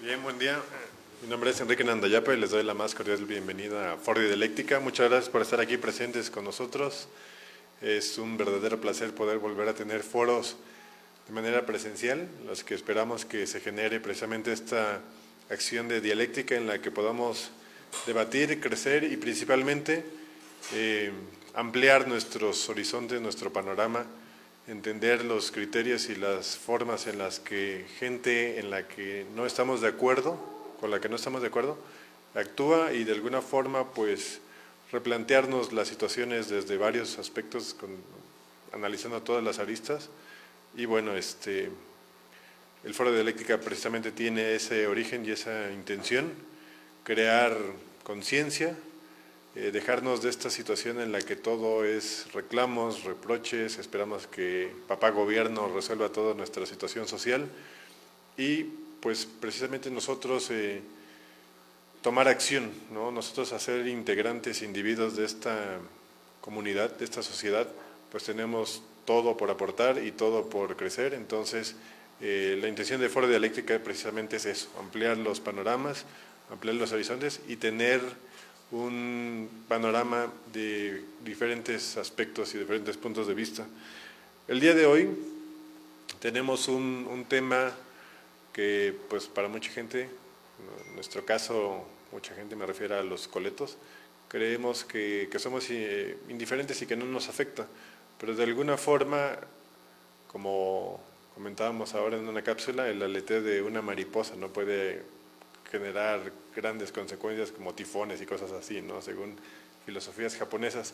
Bien, buen día. Mi nombre es Enrique Nandayapa y les doy la más cordial bienvenida a Foro Dialéctica. Muchas gracias por estar aquí presentes con nosotros. Es un verdadero placer poder volver a tener foros de manera presencial, los que esperamos que se genere precisamente esta acción de dialéctica en la que podamos debatir, crecer y principalmente ampliar nuestros horizontes, nuestro panorama, entender los criterios y las formas en las que gente en la que no estamos de acuerdo, con la que no estamos de acuerdo, actúa y de alguna forma pues replantearnos las situaciones desde varios aspectos, analizando todas las aristas. Y bueno, el Foro de Dialéctica precisamente tiene ese origen y esa intención, crear conciencia, dejarnos de esta situación en la que todo es reclamos, reproches, esperamos que papá gobierno resuelva toda nuestra situación social y pues precisamente nosotros tomar acción, ¿no? Nosotros hacer integrantes, individuos de esta comunidad, de esta sociedad, pues tenemos todo por aportar y todo por crecer. Entonces la intención de Foro Dialéctica precisamente es eso, ampliar los panoramas, ampliar los horizontes y tener un panorama de diferentes aspectos y diferentes puntos de vista. El día de hoy tenemos un tema que pues para mucha gente, en nuestro caso mucha gente, me refiero a los coletos, creemos que somos indiferentes y que no nos afecta, pero de alguna forma, como comentábamos ahora en una cápsula, el aleteo de una mariposa no puede generar grandes consecuencias como tifones y cosas así, ¿no? Según filosofías japonesas.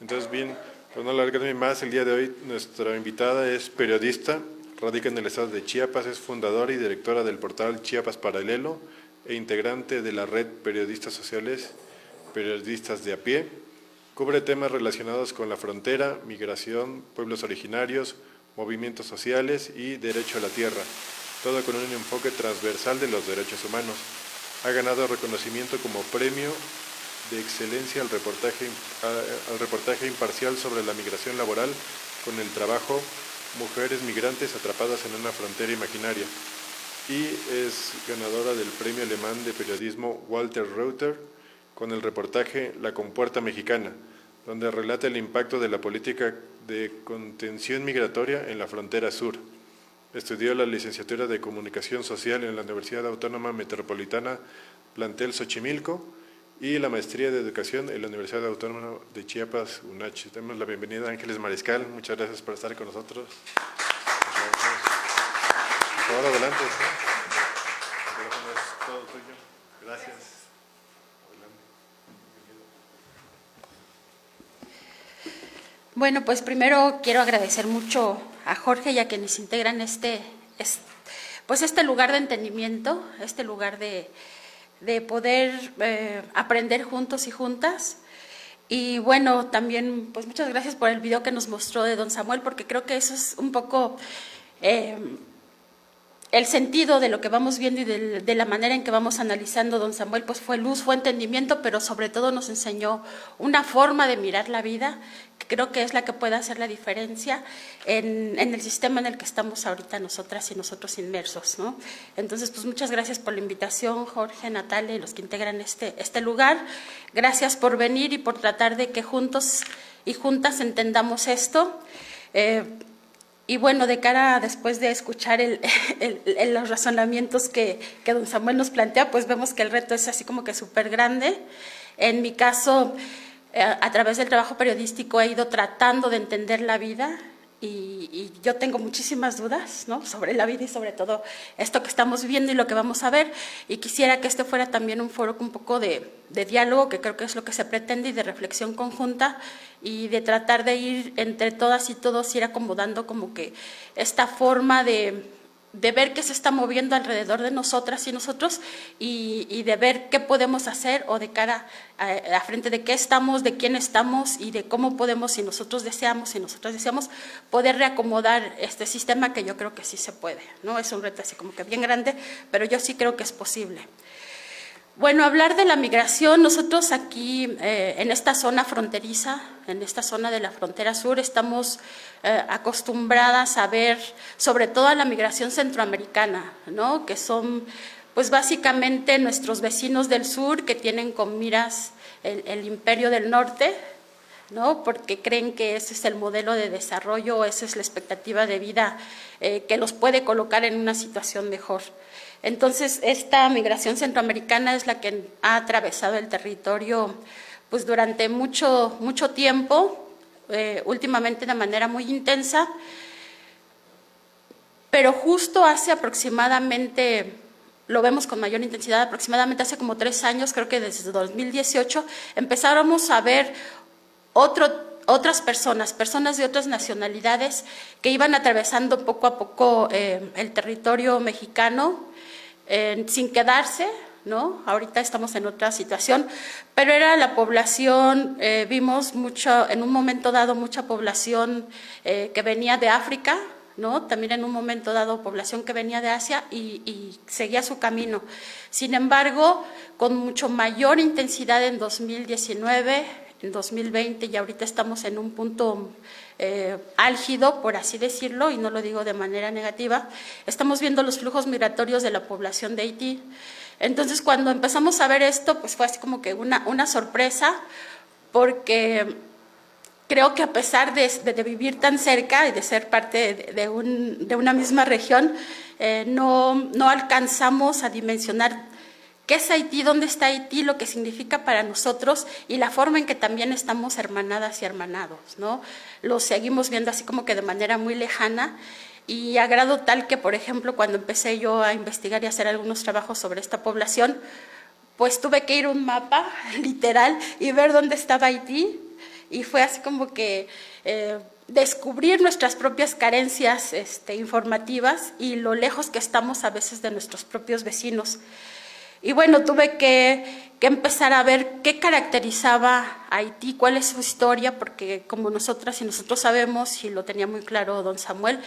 Entonces, bien, para no alargarme más, el día de hoy nuestra invitada es periodista, radica en el estado de Chiapas, es fundadora y directora del portal Chiapas Paralelo e integrante de la red Periodistas Sociales, Periodistas de a Pie. Cubre temas relacionados con la frontera, migración, pueblos originarios, movimientos sociales y derecho a la tierra, todo con un enfoque transversal de los derechos humanos. Ha ganado reconocimiento como premio de excelencia al reportaje imparcial sobre la migración laboral con el trabajo Mujeres Migrantes Atrapadas en una Frontera Imaginaria, y es ganadora del Premio Alemán de Periodismo Walter Reuter con el reportaje La Compuerta Mexicana, donde relata el impacto de la política de contención migratoria en la frontera sur. Estudió la licenciatura de Comunicación Social en la Universidad Autónoma Metropolitana Plantel Xochimilco y la maestría de Educación en la Universidad Autónoma de Chiapas, UNACH. Damos la bienvenida a Ángeles Mariscal, muchas gracias por estar con nosotros. Por favor, adelante. El teléfono es todo tuyo. Gracias. Bueno, pues primero quiero agradecer mucho a Jorge y a quienes integran este lugar de entendimiento, este lugar de poder aprender juntos y juntas. Y bueno, también pues muchas gracias por el video que nos mostró de don Samuel, porque creo que eso es un poco el sentido de lo que vamos viendo y de la manera en que vamos analizando. Don Samuel pues fue luz, fue entendimiento, pero sobre todo nos enseñó una forma de mirar la vida que creo que es la que puede hacer la diferencia en el sistema en el que estamos ahorita nosotras y nosotros inmersos, ¿no? Entonces pues muchas gracias por la invitación, Jorge, Natalia y los que integran este lugar. Gracias por venir y por tratar de que juntos y juntas entendamos esto. Y bueno, de cara después de escuchar los razonamientos que don Samuel nos plantea, pues vemos que el reto es así como que súper grande. En mi caso, a través del trabajo periodístico he ido tratando de entender la vida y yo tengo muchísimas dudas, ¿no?, sobre la vida y sobre todo esto que estamos viendo y lo que vamos a ver, y quisiera que este fuera también un foro un poco de diálogo, que creo que es lo que se pretende, y de reflexión conjunta, y de tratar de ir entre todas y todos, ir acomodando como que esta forma de ver qué se está moviendo alrededor de nosotras y nosotros, y de ver qué podemos hacer, o de cara a frente de qué estamos, de quién estamos y de cómo podemos, si nosotros deseamos, si nosotras deseamos, poder reacomodar este sistema, que yo creo que sí se puede, ¿no? Es un reto así como que bien grande, pero yo sí creo que es posible. Bueno, hablar de la migración, nosotros aquí en esta zona fronteriza, en esta zona de la frontera sur, estamos acostumbradas a ver sobre todo a la migración centroamericana, ¿no?, que son pues básicamente nuestros vecinos del sur que tienen con miras el imperio del norte, ¿no? Porque creen que ese es el modelo de desarrollo, esa es la expectativa de vida que los puede colocar en una situación mejor. Entonces, esta migración centroamericana es la que ha atravesado el territorio pues durante mucho tiempo, últimamente de manera muy intensa, pero justo hace aproximadamente, lo vemos con mayor intensidad, aproximadamente hace como 3 años, creo que desde 2018, empezáramos a ver otras personas de otras nacionalidades que iban atravesando poco a poco el territorio mexicano sin quedarse, ¿no? Ahorita estamos en otra situación, pero era la población, vimos mucho, en un momento dado, mucha población que venía de África, ¿no? También en un momento dado población que venía de Asia y seguía su camino. Sin embargo, con mucho mayor intensidad en 2019, en 2020, y ahorita estamos en un punto álgido, por así decirlo, y no lo digo de manera negativa, estamos viendo los flujos migratorios de la población de Haití. Entonces, cuando empezamos a ver esto, pues fue así como que una sorpresa, porque creo que a pesar de vivir tan cerca y de ser parte de una misma región, no alcanzamos a dimensionar qué es Haití, dónde está Haití, lo que significa para nosotros y la forma en que también estamos hermanadas y hermanados, ¿no? Lo seguimos viendo así como que de manera muy lejana y a grado tal que, por ejemplo, cuando empecé yo a investigar y a hacer algunos trabajos sobre esta población, pues tuve que ir a un mapa, literal, y ver dónde estaba Haití. Y fue así como que descubrir nuestras propias carencias informativas y lo lejos que estamos a veces de nuestros propios vecinos. Y bueno, tuve que empezar a ver qué caracterizaba a Haití, cuál es su historia, porque como nosotras y nosotros sabemos, y lo tenía muy claro don Samuel,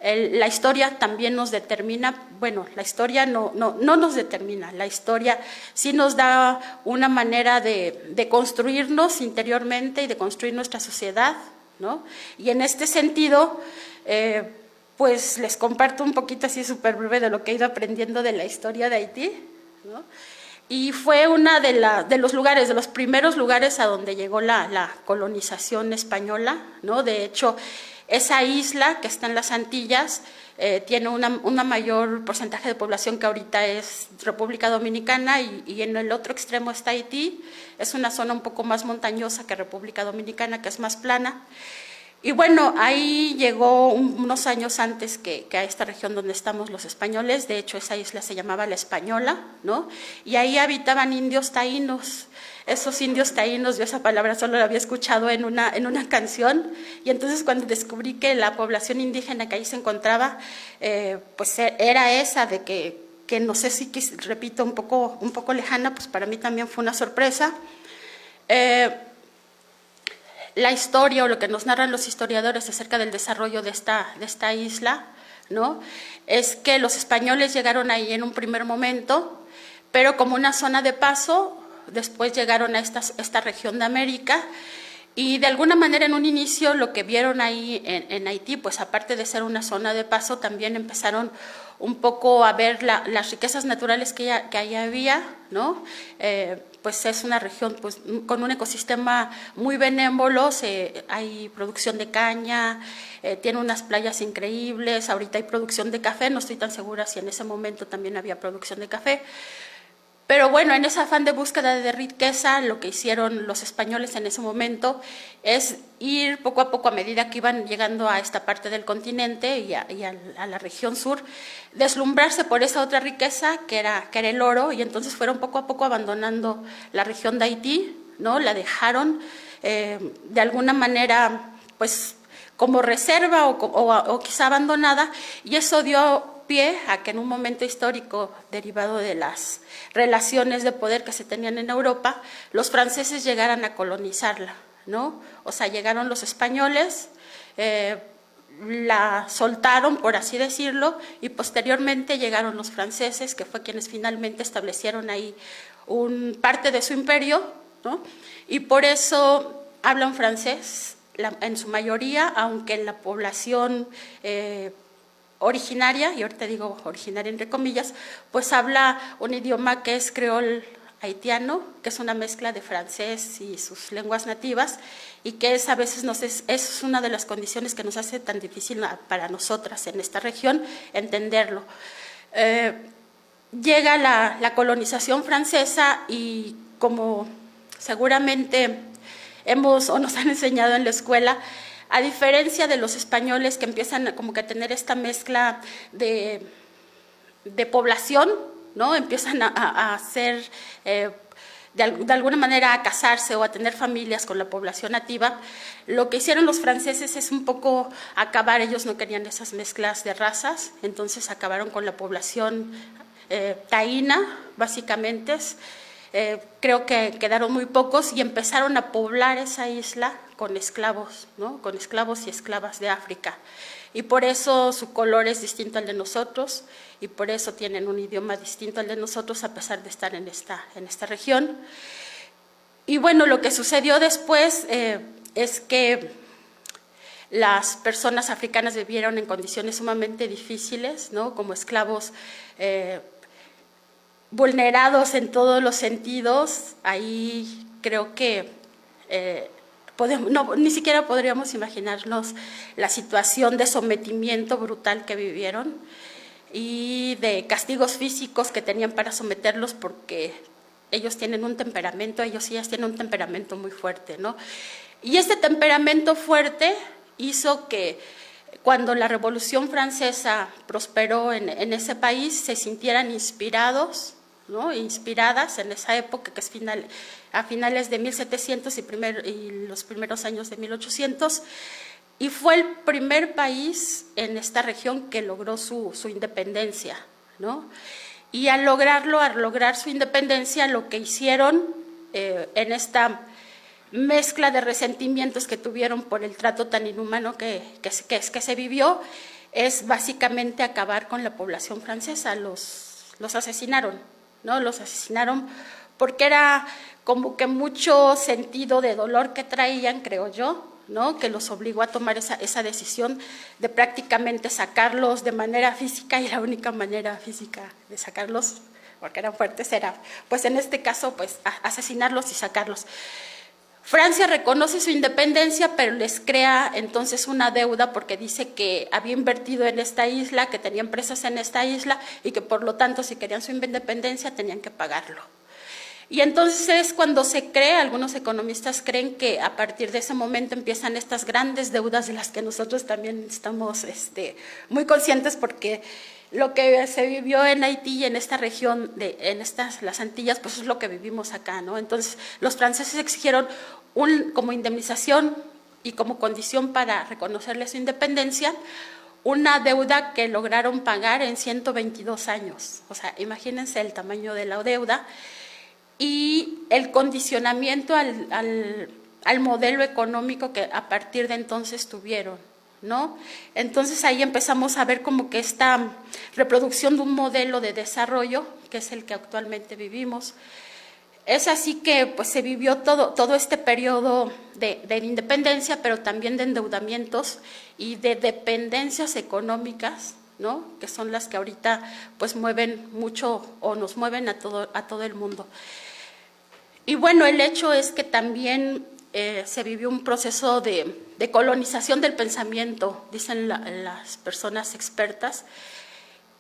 la historia también nos determina, bueno, la historia no nos determina, la historia sí nos da una manera de construirnos interiormente y de construir nuestra sociedad, ¿no? Y en este sentido, pues les comparto un poquito así súper breve de lo que he ido aprendiendo de la historia de Haití, ¿no? Y fue una de los primeros lugares a donde llegó la colonización española, ¿no? De hecho, esa isla que está en las Antillas tiene una mayor porcentaje de población que ahorita es República Dominicana y en el otro extremo está Haití. Es una zona un poco más montañosa que República Dominicana, que es más plana. Y bueno, ahí llegó unos años antes que a esta región donde estamos los españoles. De hecho, esa isla se llamaba La Española, ¿no? Y ahí habitaban indios taínos. Esos indios taínos, yo esa palabra solo la había escuchado en una canción, y entonces cuando descubrí que la población indígena que ahí se encontraba, pues era esa de que no sé si, repito, un poco lejana, pues para mí también fue una sorpresa. La historia o lo que nos narran los historiadores acerca del desarrollo de esta isla, ¿no? Es que los españoles llegaron ahí en un primer momento, pero como una zona de paso. Después llegaron a esta región de América y de alguna manera en un inicio lo que vieron ahí en Haití, pues aparte de ser una zona de paso, también empezaron un poco a ver las riquezas naturales que ahí había, ¿no? Pues es una región pues, con un ecosistema muy benévolo, hay producción de caña, tiene unas playas increíbles, ahorita hay producción de café, no estoy tan segura si en ese momento también había producción de café. Pero bueno, en ese afán de búsqueda de riqueza, lo que hicieron los españoles en ese momento es ir poco a poco, a medida que iban llegando a esta parte del continente y a la región sur, deslumbrarse por esa otra riqueza que era el oro, y entonces fueron poco a poco abandonando la región de Haití, ¿no? La dejaron de alguna manera, pues como reserva o quizá abandonada, y eso dio pie a que en un momento histórico derivado de las relaciones de poder que se tenían en Europa, los franceses llegaran a colonizarla, ¿no? O sea, llegaron los españoles, la soltaron, por así decirlo, y posteriormente llegaron los franceses, que fue quienes finalmente establecieron ahí parte de su imperio, ¿no? Y por eso hablan francés en su mayoría, aunque la población originaria, y ahorita digo originaria entre comillas, pues habla un idioma que es creol haitiano, que es una mezcla de francés y sus lenguas nativas, y que a veces es una de las condiciones que nos hace tan difícil para nosotras en esta región entenderlo. Llega la colonización francesa y como seguramente nos han enseñado en la escuela, a diferencia de los españoles que empiezan como que a tener esta mezcla de población, ¿no? Empiezan a hacer, de alguna manera, a casarse o a tener familias con la población nativa. Lo que hicieron los franceses es un poco acabar, ellos no querían esas mezclas de razas, entonces acabaron con la población taína, básicamente. Creo que quedaron muy pocos y empezaron a poblar esa isla con esclavos, ¿no? Con esclavos y esclavas de África. Y por eso su color es distinto al de nosotros y por eso tienen un idioma distinto al de nosotros a pesar de estar en esta región. Y bueno, lo que sucedió después es que las personas africanas vivieron en condiciones sumamente difíciles, ¿no? Como esclavos vulnerados en todos los sentidos. Ahí creo que ni siquiera podríamos imaginarnos la situación de sometimiento brutal que vivieron y de castigos físicos que tenían para someterlos, porque ellos tienen un temperamento, ellas tienen un temperamento muy fuerte, ¿no? Y este temperamento fuerte hizo que cuando la Revolución Francesa prosperó en ese país, se sintieran inspirados, ¿no? Inspiradas en esa época, que es a finales de 1700 y los primeros años de 1800, y fue el primer país en esta región que logró su independencia, ¿no? Y al lograr su independencia, lo que hicieron en esta mezcla de resentimientos que tuvieron por el trato tan inhumano que se vivió, es básicamente acabar con la población francesa. Los asesinaron, ¿no? Los asesinaron porque era como que mucho sentido de dolor que traían, creo yo, ¿no? Que los obligó a tomar esa decisión de prácticamente sacarlos de manera física, y la única manera física de sacarlos, porque eran fuertes, era, pues en este caso, pues asesinarlos y sacarlos. Francia reconoce su independencia, pero les crea entonces una deuda porque dice que había invertido en esta isla, que tenía empresas en esta isla y que por lo tanto si querían su independencia tenían que pagarlo. Y entonces es cuando se cree, algunos economistas creen que a partir de ese momento empiezan estas grandes deudas de las que nosotros también estamos muy conscientes, porque lo que se vivió en Haití y en esta región, las Antillas, pues es lo que vivimos acá, ¿no? Entonces los franceses exigieron como indemnización y como condición para reconocerle su independencia, una deuda que lograron pagar en 122 años. O sea, imagínense el tamaño de la deuda y el condicionamiento al modelo económico que a partir de entonces tuvieron, ¿no? Entonces ahí empezamos a ver como que esta reproducción de un modelo de desarrollo, que es el que actualmente vivimos. Es así que pues se vivió todo este periodo de independencia, pero también de endeudamientos y de dependencias económicas, ¿no? Que son las que ahorita pues mueven mucho o nos mueven a todo el mundo. Y bueno, el hecho es que también se vivió un proceso de colonización del pensamiento, dicen las personas expertas,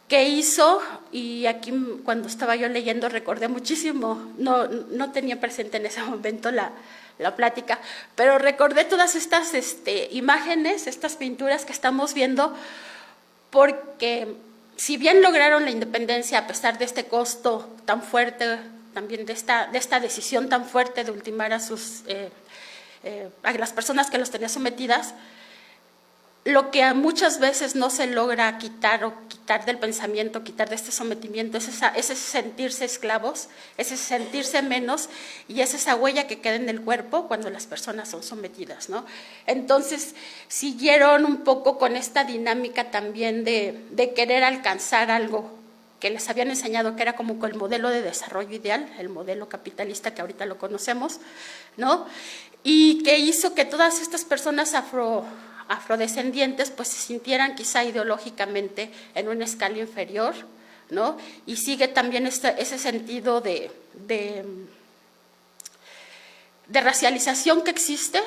que hizo, y aquí cuando estaba yo leyendo recordé muchísimo, no tenía presente en ese momento la plática, pero recordé todas estas imágenes, estas pinturas que estamos viendo, porque si bien lograron la independencia a pesar de este costo tan fuerte, también de esta decisión tan fuerte de ultimar a las personas que los tenían sometidas, lo que muchas veces no se logra quitar del pensamiento, quitar de este sometimiento, es ese sentirse esclavos, ese sentirse menos, y es esa huella que queda en el cuerpo cuando las personas son sometidas, ¿no? Entonces siguieron un poco con esta dinámica también de querer alcanzar algo que les habían enseñado que era como el modelo de desarrollo ideal, el modelo capitalista que ahorita lo conocemos, ¿no? Y que hizo que todas estas personas afrodescendientes pues se sintieran quizá ideológicamente en una escala inferior, ¿no? Y sigue también ese sentido de racialización que existe,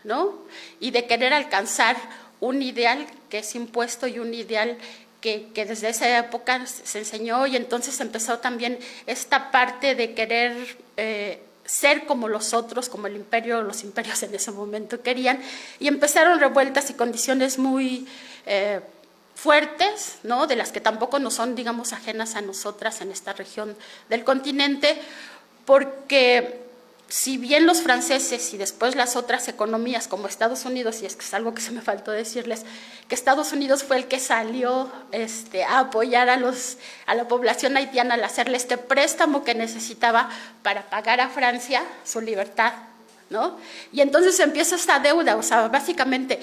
¿no? Y de querer alcanzar un ideal que es impuesto y un ideal que desde esa época se enseñó, y entonces empezó también esta parte de querer ser como los otros, como el imperio, los imperios en ese momento querían, y empezaron revueltas y condiciones muy fuertes, ¿no? De las que tampoco nos son, digamos, ajenas a nosotras en esta región del continente, porque si bien los franceses y después las otras economías como Estados Unidos, y es que es algo que se me faltó decirles, que Estados Unidos fue el que salió a apoyar a la población haitiana al hacerle este préstamo que necesitaba para pagar a Francia su libertad, ¿no? Y entonces empieza esta deuda, o sea, básicamente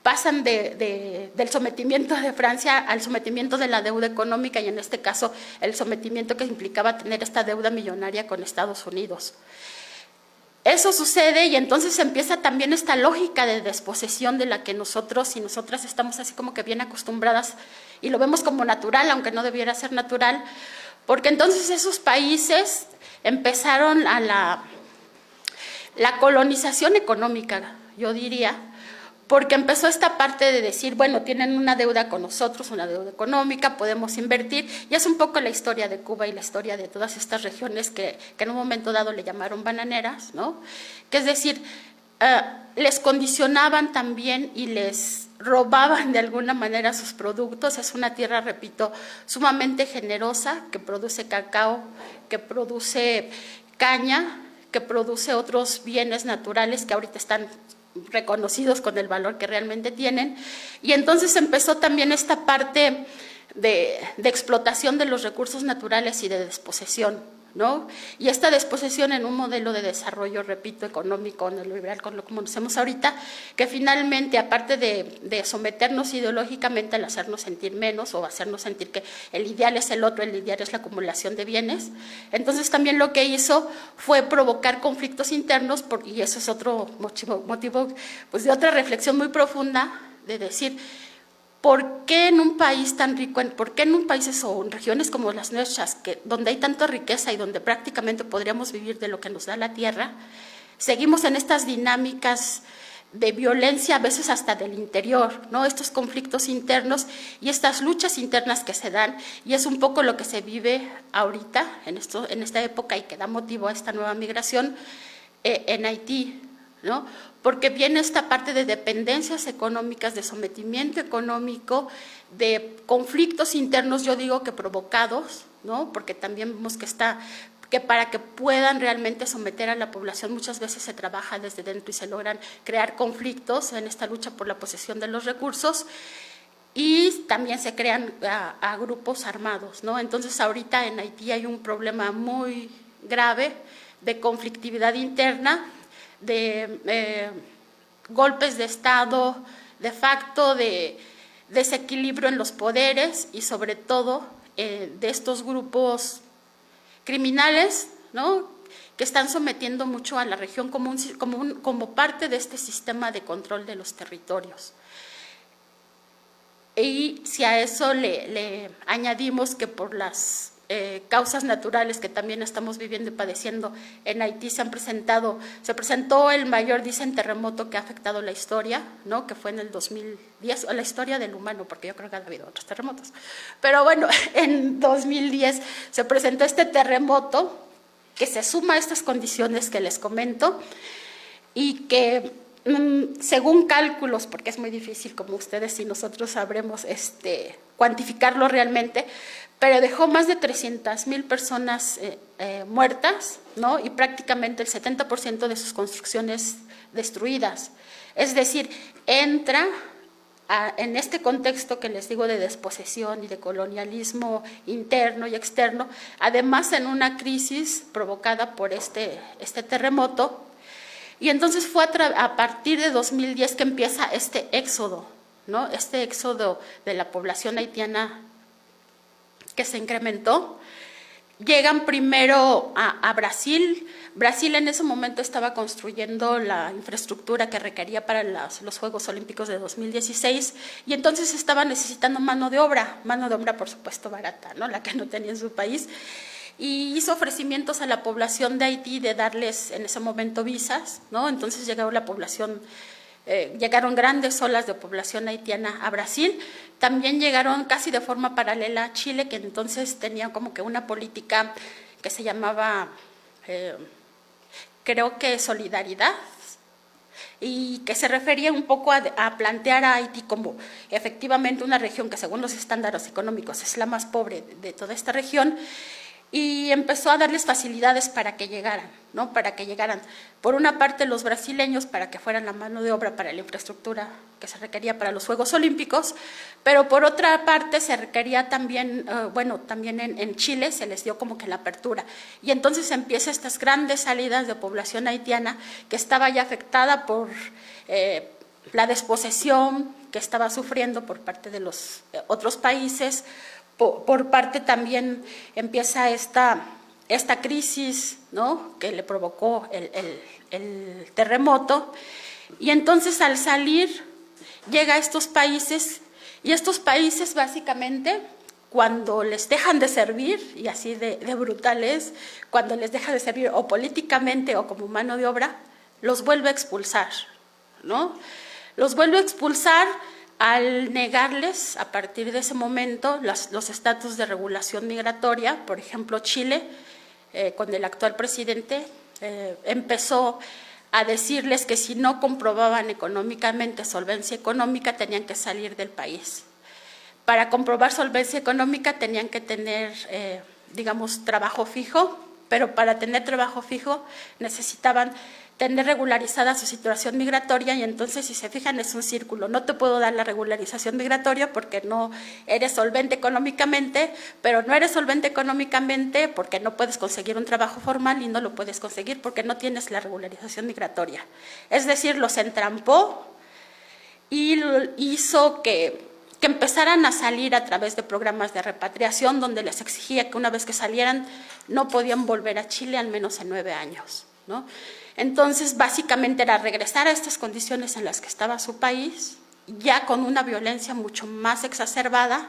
pasan del sometimiento de Francia al sometimiento de la deuda económica, y en este caso el sometimiento que implicaba tener esta deuda millonaria con Estados Unidos. Eso sucede, y entonces empieza también esta lógica de desposesión de la que nosotros y nosotras estamos así como que bien acostumbradas, y lo vemos como natural, aunque no debiera ser natural, porque entonces esos países empezaron a la colonización económica, yo diría, porque empezó esta parte de decir, bueno, tienen una deuda con nosotros, una deuda económica, podemos invertir, y es un poco la historia de Cuba y la historia de todas estas regiones que en un momento dado le llamaron bananeras, ¿no? Que es decir, les condicionaban también y les robaban de alguna manera sus productos. Es una tierra, repito, sumamente generosa, que produce cacao, que produce caña, que produce otros bienes naturales que ahorita están reconocidos con el valor que realmente tienen, y entonces empezó también esta parte de explotación de los recursos naturales y de desposesión, ¿no? Y esta desposesión en un modelo de desarrollo, repito, económico, neoliberal, como lo conocemos ahorita, que finalmente, aparte de someternos ideológicamente al hacernos sentir menos o hacernos sentir que el ideal es el otro, el ideal es la acumulación de bienes, entonces también lo que hizo fue provocar conflictos internos, y eso es otro motivo pues, de otra reflexión muy profunda, de decir, ¿por qué en un país tan rico, por qué en un país o en regiones como las nuestras, donde hay tanta riqueza y donde prácticamente podríamos vivir de lo que nos da la tierra, seguimos en estas dinámicas de violencia, a veces hasta del interior, ¿no? Estos conflictos internos y estas luchas internas que se dan, y es un poco lo que se vive ahorita, en esta época, y que da motivo a esta nueva migración en Haití, ¿no? Porque viene esta parte de dependencias económicas, de sometimiento económico, de conflictos internos, yo digo que provocados, ¿no? Porque también vemos que para que puedan realmente someter a la población muchas veces se trabaja desde dentro y se logran crear conflictos en esta lucha por la posesión de los recursos, y también se crean a grupos armados, ¿no? Entonces ahorita en Haití hay un problema muy grave de conflictividad interna, de golpes de Estado, de facto, de desequilibrio en los poderes, y sobre todo de estos grupos criminales, ¿no? Que están sometiendo mucho a la región como parte de este sistema de control de los territorios. Y si a eso le añadimos que por las causas naturales que también estamos viviendo y padeciendo en Haití se presentó el mayor, dicen, terremoto que ha afectado la historia, ¿no? Que fue en el 2010, o la historia del humano, porque yo creo que ha habido otros terremotos, pero bueno, en 2010 se presentó este terremoto que se suma a estas condiciones que les comento, y que según cálculos, porque es muy difícil, como ustedes y nosotros sabremos cuantificarlo realmente, pero dejó más de 300,000 personas muertas, ¿no? Y prácticamente el 70% de sus construcciones destruidas. Es decir, entra en este contexto que les digo de desposesión y de colonialismo interno y externo, además en una crisis provocada por este terremoto. Y entonces fue a partir de 2010 que empieza este éxodo, ¿no? Este éxodo de la población haitiana que se incrementó. Llegan primero a Brasil, Brasil en ese momento estaba construyendo la infraestructura que requería para los Juegos Olímpicos de 2016 y entonces estaba necesitando mano de obra por supuesto barata, ¿no? La que no tenía en su país. Y hizo ofrecimientos a la población de Haití de darles en ese momento visas, ¿no? Entonces llegaron grandes olas de población haitiana a Brasil. También llegaron casi de forma paralela a Chile, que entonces tenía como que una política que se llamaba, creo que solidaridad, y que se refería un poco a plantear a Haití como efectivamente una región que según los estándares económicos es la más pobre de toda esta región, y empezó a darles facilidades para que llegaran, ¿no? Para que llegaran, por una parte, los brasileños para que fueran la mano de obra para la infraestructura que se requería para los Juegos Olímpicos, pero por otra parte se requería también, también en Chile se les dio como que la apertura, y entonces empiezan estas grandes salidas de población haitiana que estaba ya afectada por la desposesión que estaba sufriendo por parte de los otros países. Por parte también empieza esta crisis, ¿no? Que le provocó el terremoto, y entonces al salir llega a estos países, y estos países básicamente cuando les dejan de servir, y así de brutales, cuando les deja de servir o políticamente o como mano de obra, los vuelve a expulsar, ¿no? Los vuelve a expulsar al negarles a partir de ese momento los estatus de regulación migratoria. Por ejemplo, Chile, con el actual presidente, empezó a decirles que si no comprobaban económicamente solvencia económica tenían que salir del país. Para comprobar solvencia económica tenían que tener, trabajo fijo, pero para tener trabajo fijo necesitaban tener regularizada su situación migratoria, y entonces, si se fijan, es un círculo. No te puedo dar la regularización migratoria porque no eres solvente económicamente, pero no eres solvente económicamente porque no puedes conseguir un trabajo formal, y no lo puedes conseguir porque no tienes la regularización migratoria. Es decir, los entrampó y hizo que empezaran a salir a través de programas de repatriación donde les exigía que una vez que salieran no podían volver a Chile al menos en 9 años, ¿no? Entonces, básicamente era regresar a estas condiciones en las que estaba su país, ya con una violencia mucho más exacerbada,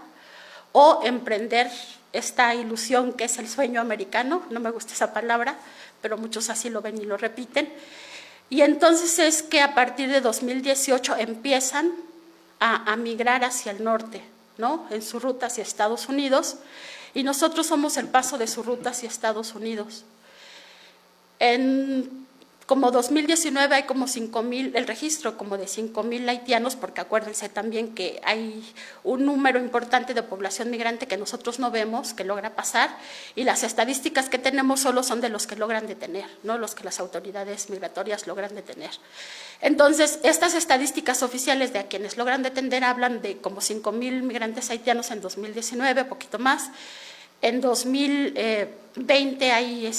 o emprender esta ilusión que es el sueño americano. No me gusta esa palabra, pero muchos así lo ven y lo repiten. Y entonces es que a partir de 2018 empiezan a migrar hacia el norte, ¿no? En su ruta hacia Estados Unidos, y nosotros somos el paso de su ruta hacia Estados Unidos. Como 2019 hay como 5,000, el registro como de 5,000 haitianos, porque acuérdense también que hay un número importante de población migrante que nosotros no vemos, que logra pasar, y las estadísticas que tenemos solo son de los que logran detener, no los que las autoridades migratorias logran detener. Entonces, estas estadísticas oficiales de a quienes logran detener hablan de como 5,000 migrantes haitianos en 2019, poquito más. En 2020 hay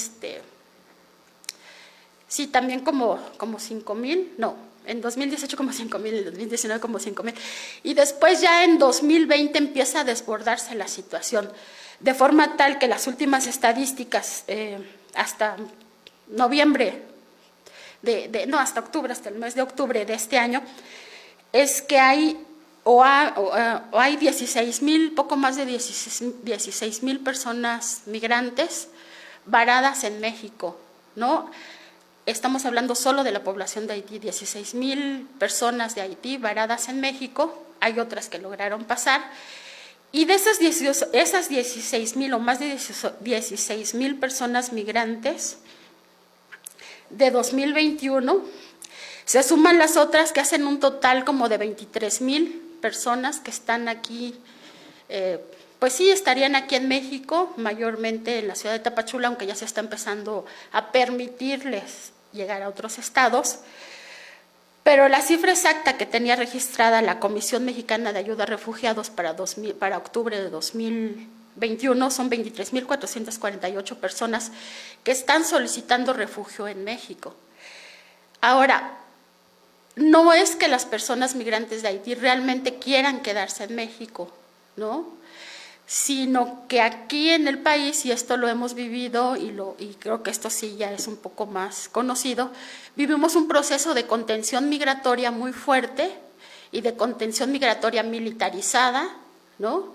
sí, también como 5,000, no, en 2018 como 5,000, en 2019 como 5,000. Y después ya en 2020 empieza a desbordarse la situación, de forma tal que las últimas estadísticas, hasta noviembre, hasta octubre, hasta el mes de octubre de este año, es que hay 16,000, poco más de 16,000 personas migrantes varadas en México, ¿no? Estamos hablando solo de la población de Haití, 16,000 personas de Haití varadas en México. Hay otras que lograron pasar, y de esas 16,000 o más de 16,000 personas migrantes de 2021, se suman las otras que hacen un total como de 23,000 personas que están aquí, pues sí, estarían aquí en México, mayormente en la ciudad de Tapachula, aunque ya se está empezando a permitirles llegar a otros estados. Pero la cifra exacta que tenía registrada la Comisión Mexicana de Ayuda a Refugiados para octubre de 2021 son 23,448 personas que están solicitando refugio en México. Ahora, no es que las personas migrantes de Haití realmente quieran quedarse en México, ¿no? sino que aquí en el país, y esto lo hemos vivido y creo que esto sí ya es un poco más conocido, vivimos un proceso de contención migratoria muy fuerte y de contención migratoria militarizada, ¿no?,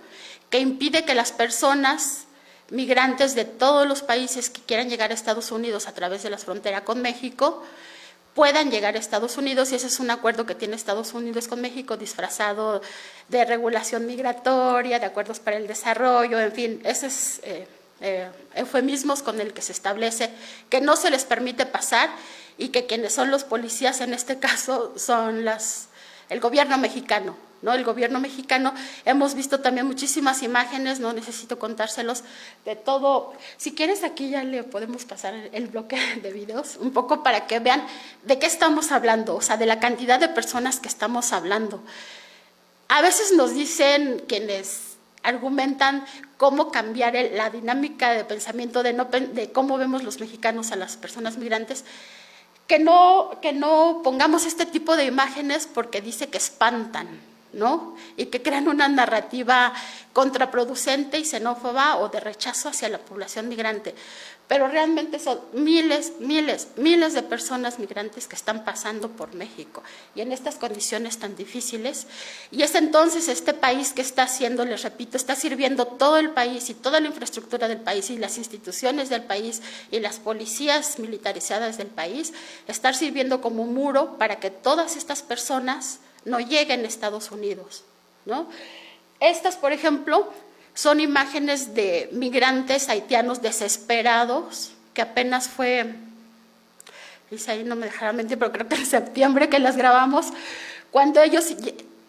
que impide que las personas migrantes de todos los países que quieran llegar a Estados Unidos a través de la frontera con México puedan llegar a Estados Unidos, y ese es un acuerdo que tiene Estados Unidos con México disfrazado de regulación migratoria, de acuerdos para el desarrollo, en fin, esos eufemismos con el que se establece que no se les permite pasar y que quienes son los policías en este caso son el gobierno mexicano, ¿no? El gobierno mexicano, hemos visto también muchísimas imágenes, no necesito contárselos, de todo. Si quieres, aquí ya le podemos pasar el bloque de videos, un poco para que vean de qué estamos hablando, o sea, de la cantidad de personas que estamos hablando. A veces nos dicen quienes argumentan cómo cambiar la dinámica de pensamiento de cómo vemos los mexicanos a las personas migrantes, que no pongamos este tipo de imágenes porque dice que espantan, ¿no?, y que crean una narrativa contraproducente y xenófoba o de rechazo hacia la población migrante. Pero realmente son miles de personas migrantes que están pasando por México y en estas condiciones tan difíciles. Y es entonces este país que está haciendo, les repito, está sirviendo todo el país y toda la infraestructura del país y las instituciones del país y las policías militarizadas del país, estar sirviendo como muro para que todas estas personas no lleguen a Estados Unidos, ¿no? Estas, por ejemplo, son imágenes de migrantes haitianos desesperados, que apenas fue, dice ahí, no me dejará mentir, pero creo que en septiembre que las grabamos, cuando ellos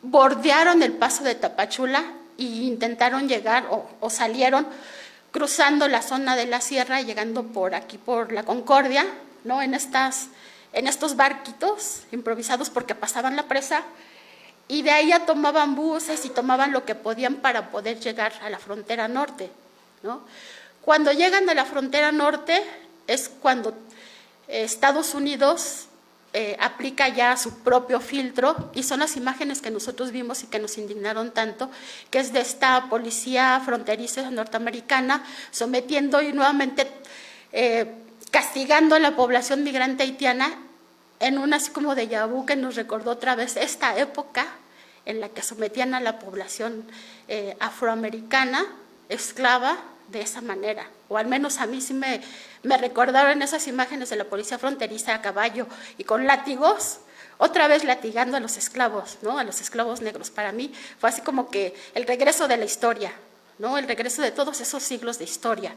bordearon el paso de Tapachula e intentaron llegar o salieron cruzando la zona de la sierra, llegando por aquí, por la Concordia, ¿no?, en estos barquitos improvisados porque pasaban la presa, y de ahí ya tomaban buses y tomaban lo que podían para poder llegar a la frontera norte, ¿no? Cuando llegan a la frontera norte es cuando Estados Unidos aplica ya su propio filtro, y son las imágenes que nosotros vimos y que nos indignaron tanto, que es de esta policía fronteriza norteamericana sometiendo y nuevamente castigando a la población migrante haitiana en un así como déjà vu que nos recordó otra vez esta época en la que sometían a la población afroamericana esclava de esa manera, o al menos a mí sí me recordaron esas imágenes de la policía fronteriza a caballo y con látigos, otra vez latigando a los esclavos, ¿no?, a los esclavos negros. Para mí fue así como que el regreso de la historia, ¿no?, el regreso de todos esos siglos de historia.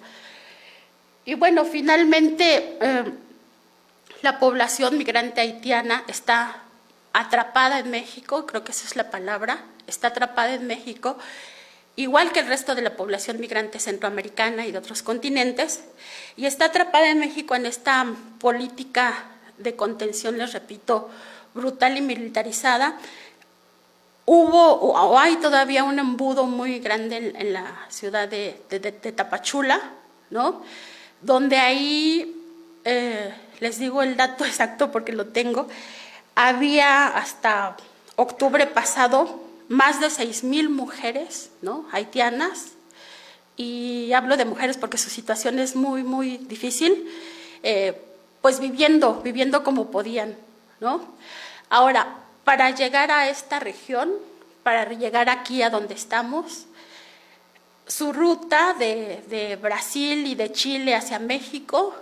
Y bueno, finalmente la población migrante haitiana está atrapada en México, creo que esa es la palabra, está atrapada en México, igual que el resto de la población migrante centroamericana y de otros continentes, y está atrapada en México en esta política de contención, les repito, brutal y militarizada. Hubo o hay todavía un embudo muy grande en la ciudad de Tapachula, ¿no?, donde ahí, les digo el dato exacto porque lo tengo, había hasta octubre pasado más de 6,000 mujeres, ¿no?, haitianas, y hablo de mujeres porque su situación es muy, muy difícil, pues viviendo como podían, ¿no? Ahora, para llegar a esta región, para llegar aquí a donde estamos, su ruta de Brasil y de Chile hacia México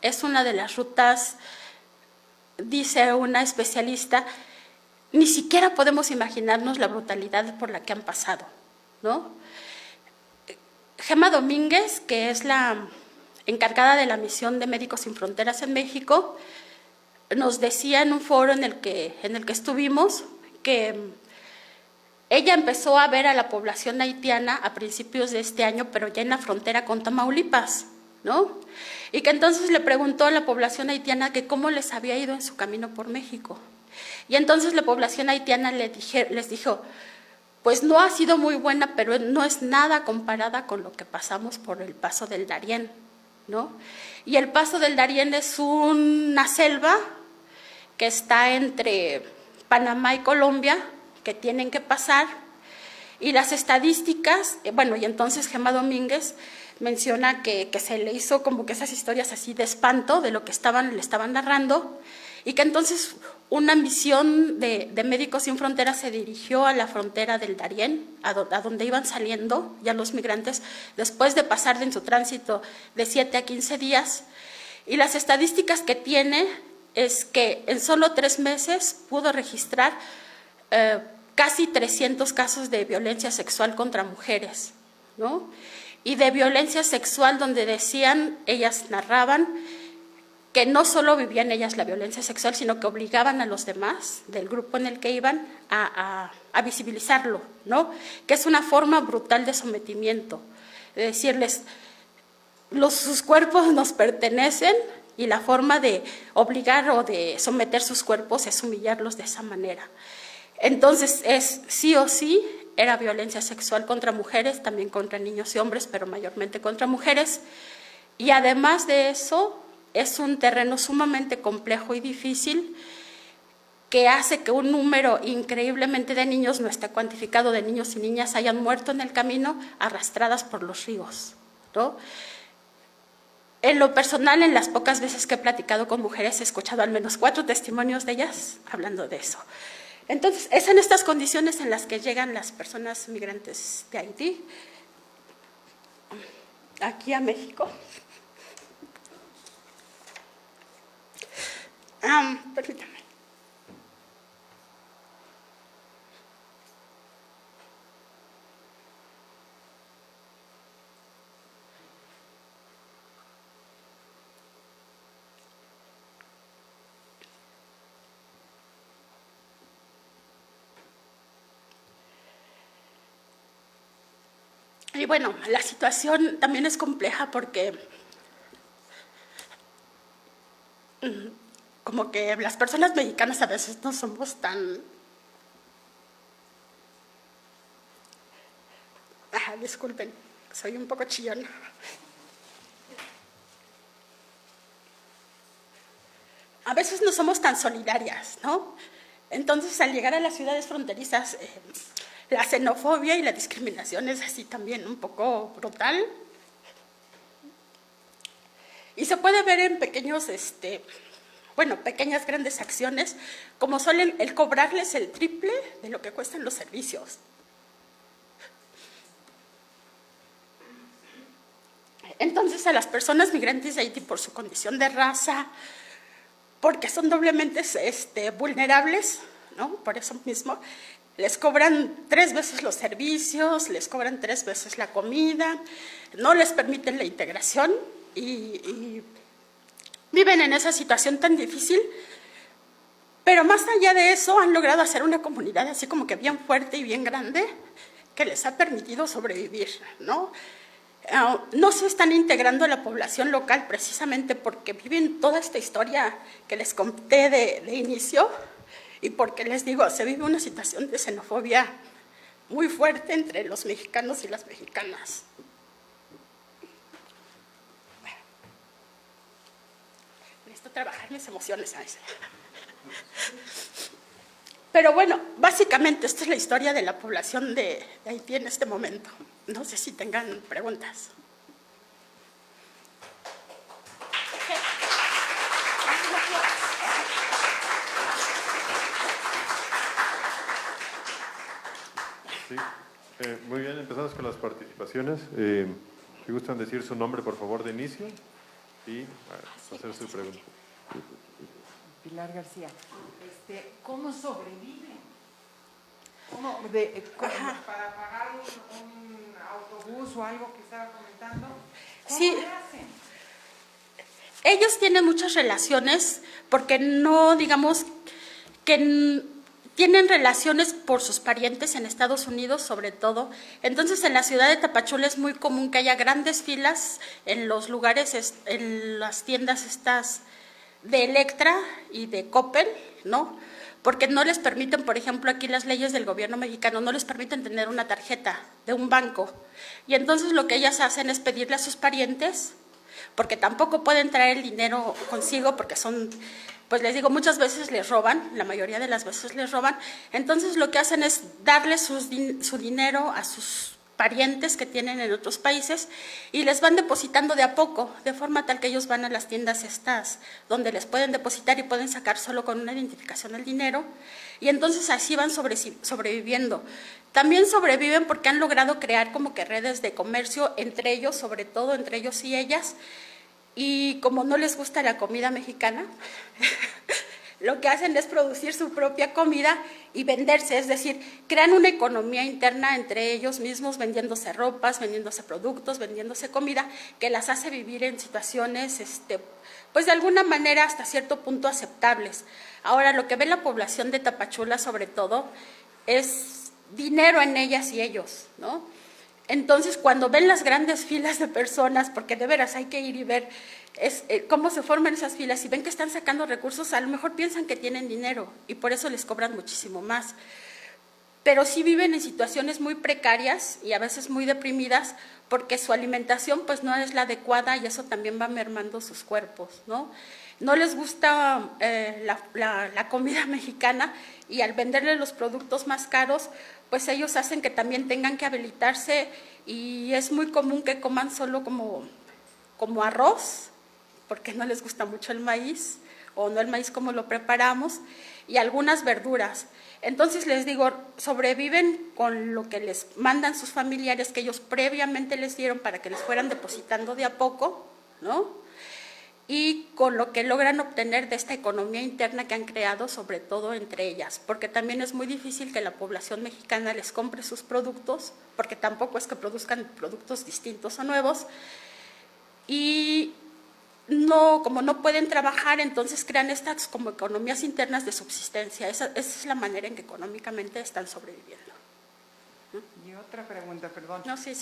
es una de las rutas, dice una especialista, ni siquiera podemos imaginarnos la brutalidad por la que han pasado, ¿no? Gema Domínguez, que es la encargada de la misión de Médicos Sin Fronteras en México, nos decía en un foro en el que estuvimos que ella empezó a ver a la población haitiana a principios de este año, pero ya en la frontera con Tamaulipas, ¿no? Y que entonces le preguntó a la población haitiana que cómo les había ido en su camino por México. Y entonces la población haitiana les dijo, pues no ha sido muy buena, pero no es nada comparada con lo que pasamos por el Paso del Darién, ¿no? Y el Paso del Darién es una selva que está entre Panamá y Colombia, que tienen que pasar, Y las estadísticas, bueno, y entonces Gemma Domínguez menciona que se le hizo como que esas historias así de espanto de lo que le estaban narrando, y que entonces una misión de Médicos Sin Fronteras se dirigió a la frontera del Darién, a donde iban saliendo ya los migrantes, después de pasar en su tránsito de 7 a 15 días, y las estadísticas que tiene es que en solo 3 meses pudo registrar casi 300 casos de violencia sexual contra mujeres, ¿no? Y de violencia sexual donde decían, ellas narraban, que no solo vivían ellas la violencia sexual, sino que obligaban a los demás del grupo en el que iban a visibilizarlo, ¿no? Que es una forma brutal de sometimiento, de decirles, sus cuerpos nos pertenecen, y la forma de obligar o de someter sus cuerpos es humillarlos de esa manera. Entonces, sí o sí, era violencia sexual contra mujeres, también contra niños y hombres, pero mayormente contra mujeres, y además de eso, es un terreno sumamente complejo y difícil que hace que un número increíblemente de niños, no está cuantificado, de niños y niñas hayan muerto en el camino arrastradas por los ríos, ¿no? En lo personal, en las pocas veces que he platicado con mujeres, he escuchado al menos 4 testimonios de ellas hablando de eso. Entonces, es en estas condiciones en las que llegan las personas migrantes de Haití aquí a México. Permítame. Y bueno, la situación también es compleja porque como que las personas mexicanas a veces no somos tan... disculpen, soy un poco chillona. A veces no somos tan solidarias, ¿no? Entonces, al llegar a las ciudades fronterizas, la xenofobia y la discriminación es así también un poco brutal. Y se puede ver en pequeños, pequeñas grandes acciones, como son el cobrarles el triple de lo que cuestan los servicios. Entonces, a las personas migrantes de Haití, por su condición de raza, porque son doblemente vulnerables, ¿no? Por eso mismo, les cobran 3 veces los servicios, les cobran 3 veces la comida, no les permiten la integración y viven en esa situación tan difícil, pero más allá de eso han logrado hacer una comunidad así como que bien fuerte y bien grande que les ha permitido sobrevivir, ¿no? No se están integrando a la población local precisamente porque viven toda esta historia que les conté de inicio y porque les digo, se vive una situación de xenofobia muy fuerte entre los mexicanos y las mexicanas. Bueno, necesito trabajar mis emociones a veces. Pero bueno, básicamente esta es la historia de la población de Haití en este momento. No sé si tengan preguntas. Sí. Muy bien, empezamos con las participaciones. Si gustan decir su nombre, por favor, de inicio y hacer su pregunta. Pilar García, ¿cómo sobreviven? ¿Para pagar un autobús o algo que estaba comentando? ¿Cómo Sí. le hacen? Ellos tienen muchas relaciones porque no, digamos, que tienen relaciones por sus parientes en Estados Unidos, sobre todo. Entonces, en la ciudad de Tapachula es muy común que haya grandes filas en los lugares, en las tiendas estas de Electra y de Coppel, ¿no? Porque no les permiten, por ejemplo, aquí las leyes del gobierno mexicano no les permiten tener una tarjeta de un banco. Y entonces lo que ellas hacen es pedirle a sus parientes, porque tampoco pueden traer el dinero consigo porque son pues les digo, muchas veces les roban, la mayoría de las veces les roban, entonces lo que hacen es darle su dinero a sus parientes que tienen en otros países y les van depositando de a poco, de forma tal que ellos van a las tiendas estas, donde les pueden depositar y pueden sacar solo con una identificación el dinero, y entonces así van sobreviviendo. También sobreviven porque han logrado crear como que redes de comercio entre ellos, sobre todo entre ellos y ellas, y como no les gusta la comida mexicana, lo que hacen es producir su propia comida y venderse, es decir, crean una economía interna entre ellos mismos, vendiéndose ropas, vendiéndose productos, vendiéndose comida, que las hace vivir en situaciones, pues de alguna manera hasta cierto punto aceptables. Ahora, lo que ve la población de Tapachula sobre todo es dinero en ellas y ellos, ¿no? Entonces, cuando ven las grandes filas de personas, porque de veras hay que ir y ver cómo se forman esas filas, y ven que están sacando recursos, a lo mejor piensan que tienen dinero y por eso les cobran muchísimo más. Pero sí viven en situaciones muy precarias y a veces muy deprimidas porque su alimentación pues no es la adecuada y eso también va mermando sus cuerpos, ¿no? No les gusta la comida mexicana y al venderle los productos más caros, pues ellos hacen que también tengan que habilitarse y es muy común que coman solo como arroz, porque no les gusta mucho el maíz, o no el maíz como lo preparamos, y algunas verduras. Entonces les digo, sobreviven con lo que les mandan sus familiares, que ellos previamente les dieron para que les fueran depositando de a poco, ¿no? Y con lo que logran obtener de esta economía interna que han creado, sobre todo entre ellas, porque también es muy difícil que la población mexicana les compre sus productos, porque tampoco es que produzcan productos distintos o nuevos, y como no pueden trabajar, entonces crean estas como economías internas de subsistencia. Esa es la manera en que económicamente están sobreviviendo. Y otra pregunta, perdón. No, sí.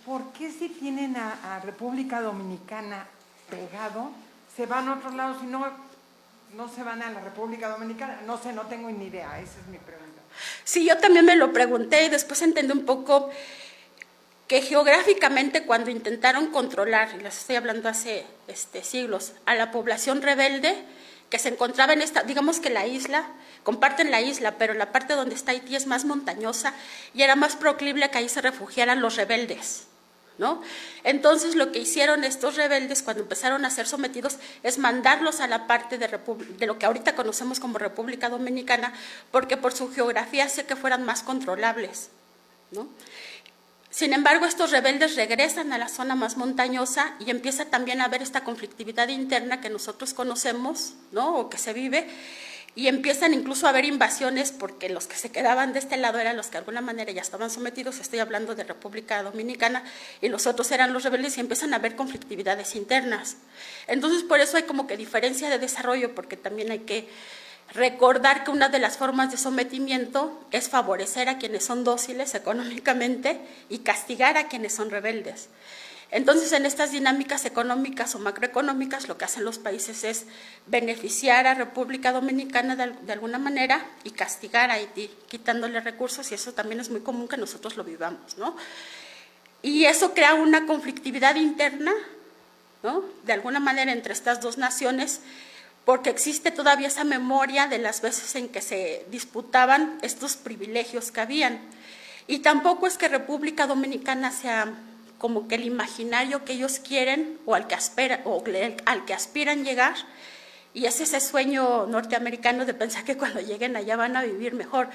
¿Por qué si tienen a República Dominicana pegado, se van a otros lados y no se van a la República Dominicana? No sé, no tengo ni idea, esa es mi pregunta. Sí, yo también me lo pregunté y después entendí un poco que geográficamente cuando intentaron controlar, y les estoy hablando hace siglos, a la población rebelde que se encontraba en esta, digamos que la isla, comparten la isla, pero la parte donde está Haití es más montañosa y era más proclive que ahí se refugiaran los rebeldes, ¿no? Entonces lo que hicieron estos rebeldes cuando empezaron a ser sometidos es mandarlos a la parte de lo que ahorita conocemos como República Dominicana, porque por su geografía hace que fueran más controlables, ¿no? Sin embargo, estos rebeldes regresan a la zona más montañosa y empieza también a haber esta conflictividad interna que nosotros conocemos, ¿no? O que se vive, y empiezan incluso a haber invasiones porque los que se quedaban de este lado eran los que de alguna manera ya estaban sometidos, estoy hablando de República Dominicana, y los otros eran los rebeldes y empiezan a haber conflictividades internas. Entonces, por eso hay como que diferencia de desarrollo, porque también hay que recordar que una de las formas de sometimiento es favorecer a quienes son dóciles económicamente y castigar a quienes son rebeldes. Entonces, en estas dinámicas económicas o macroeconómicas, lo que hacen los países es beneficiar a República Dominicana de alguna manera y castigar a Haití, quitándole recursos, y eso también es muy común que nosotros lo vivamos, ¿no? Y eso crea una conflictividad interna, ¿no? De alguna manera entre estas dos naciones, porque existe todavía esa memoria de las veces en que se disputaban estos privilegios que habían. Y tampoco es que República Dominicana sea como que el imaginario que ellos quieren o al que aspiran llegar, y es ese sueño norteamericano de pensar que cuando lleguen allá van a vivir mejor.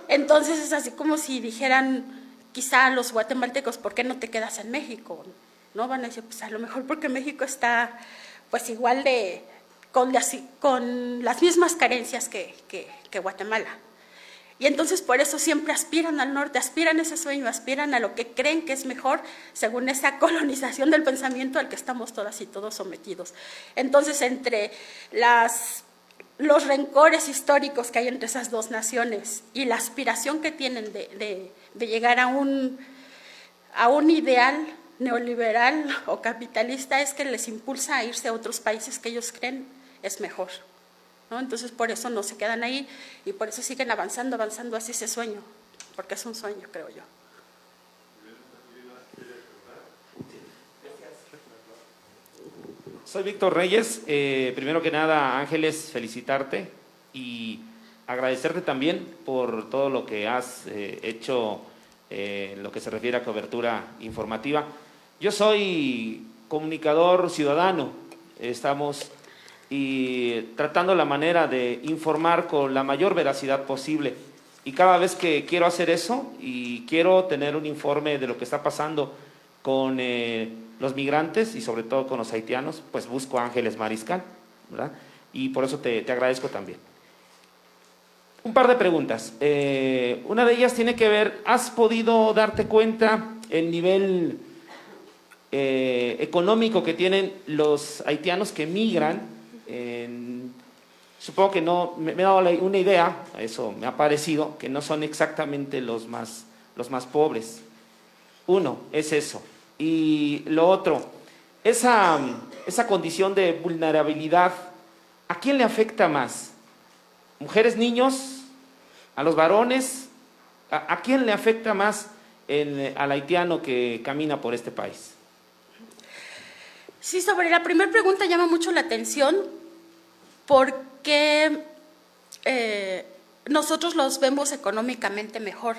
Entonces es así como si dijeran quizá a los guatemaltecos, ¿por qué no te quedas en México? ¿No? Van a decir, pues a lo mejor porque México está pues igual con las mismas carencias que Guatemala. Y entonces por eso siempre aspiran al norte, aspiran a ese sueño, aspiran a lo que creen que es mejor según esa colonización del pensamiento al que estamos todas y todos sometidos. Entonces, entre los rencores históricos que hay entre esas dos naciones y la aspiración que tienen de llegar a un ideal neoliberal o capitalista, es que les impulsa a irse a otros países que ellos creen es mejor, ¿no? Entonces por eso no se quedan ahí y por eso siguen avanzando hacia ese sueño, porque es un sueño, creo yo. Soy Víctor Reyes. Primero que nada, Ángeles, felicitarte y agradecerte también por todo lo que has hecho en lo que se refiere a cobertura informativa. Yo soy comunicador ciudadano. Estamos tratando la manera de informar con la mayor veracidad posible. Y cada vez que quiero hacer eso y quiero tener un informe de lo que está pasando con los migrantes y sobre todo con los haitianos, pues busco a Ángeles Mariscal, ¿verdad? Y por eso te agradezco también. Un par de preguntas. Una de ellas tiene que ver, ¿has podido darte cuenta el nivel económico que tienen los haitianos que migran? Supongo que no, me he dado una idea, eso me ha parecido, que no son exactamente los más pobres. Uno, es eso. Y lo otro, esa condición de vulnerabilidad, ¿a quién le afecta más? ¿Mujeres, niños? ¿A los varones? ¿A quién le afecta más al haitiano que camina por este país? Sí, sobre la primera pregunta llama mucho la atención porque nosotros los vemos económicamente mejor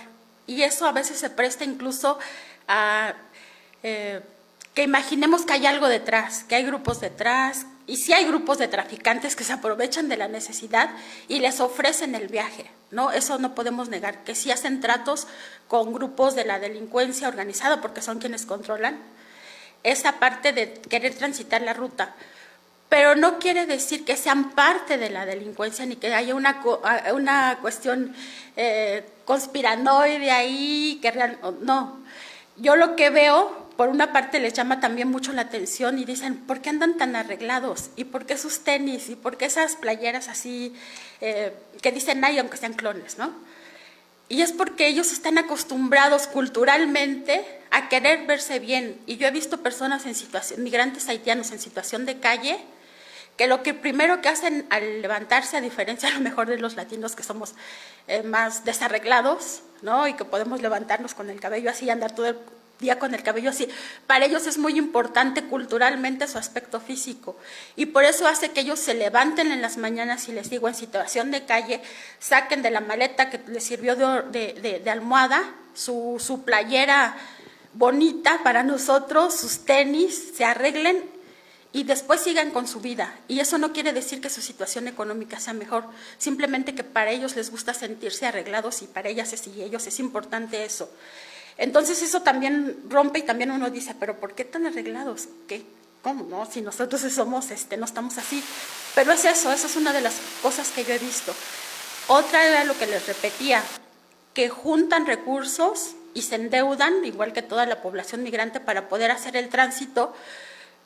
y eso a veces se presta incluso a que imaginemos que hay algo detrás, que hay grupos detrás, y sí hay grupos de traficantes que se aprovechan de la necesidad y les ofrecen el viaje, ¿no? Eso no podemos negar, que sí hacen tratos con grupos de la delincuencia organizada porque son quienes controlan esa parte de querer transitar la ruta. Pero no quiere decir que sean parte de la delincuencia ni que haya una cuestión conspiranoide ahí, no. Yo lo que veo, por una parte les llama también mucho la atención y dicen, ¿por qué andan tan arreglados? ¿Y por qué sus tenis? ¿Y por qué esas playeras así que dicen ay, aunque sean clones, ¿no? Y es porque ellos están acostumbrados culturalmente a querer verse bien. Y yo he visto personas migrantes haitianos en situación de calle, que lo que primero que hacen al levantarse, a diferencia a lo mejor de los latinos que somos más desarreglados, ¿no? Y que podemos levantarnos con el cabello así y andar todo el día con el cabello así, para ellos es muy importante culturalmente su aspecto físico y por eso hace que ellos se levanten en las mañanas y les digo en situación de calle, saquen de la maleta que les sirvió de almohada su playera bonita para nosotros, sus tenis, se arreglen y después sigan con su vida. Y eso no quiere decir que su situación económica sea mejor, simplemente que para ellos les gusta sentirse arreglados y para ellas y ellos es importante eso. Entonces eso también rompe y también uno dice, pero ¿por qué tan arreglados? ¿Qué? ¿Cómo? No, si nosotros somos, no estamos así. Pero es eso, esa es una de las cosas que yo he visto. Otra era lo que les repetía, que juntan recursos y se endeudan, igual que toda la población migrante, para poder hacer el tránsito,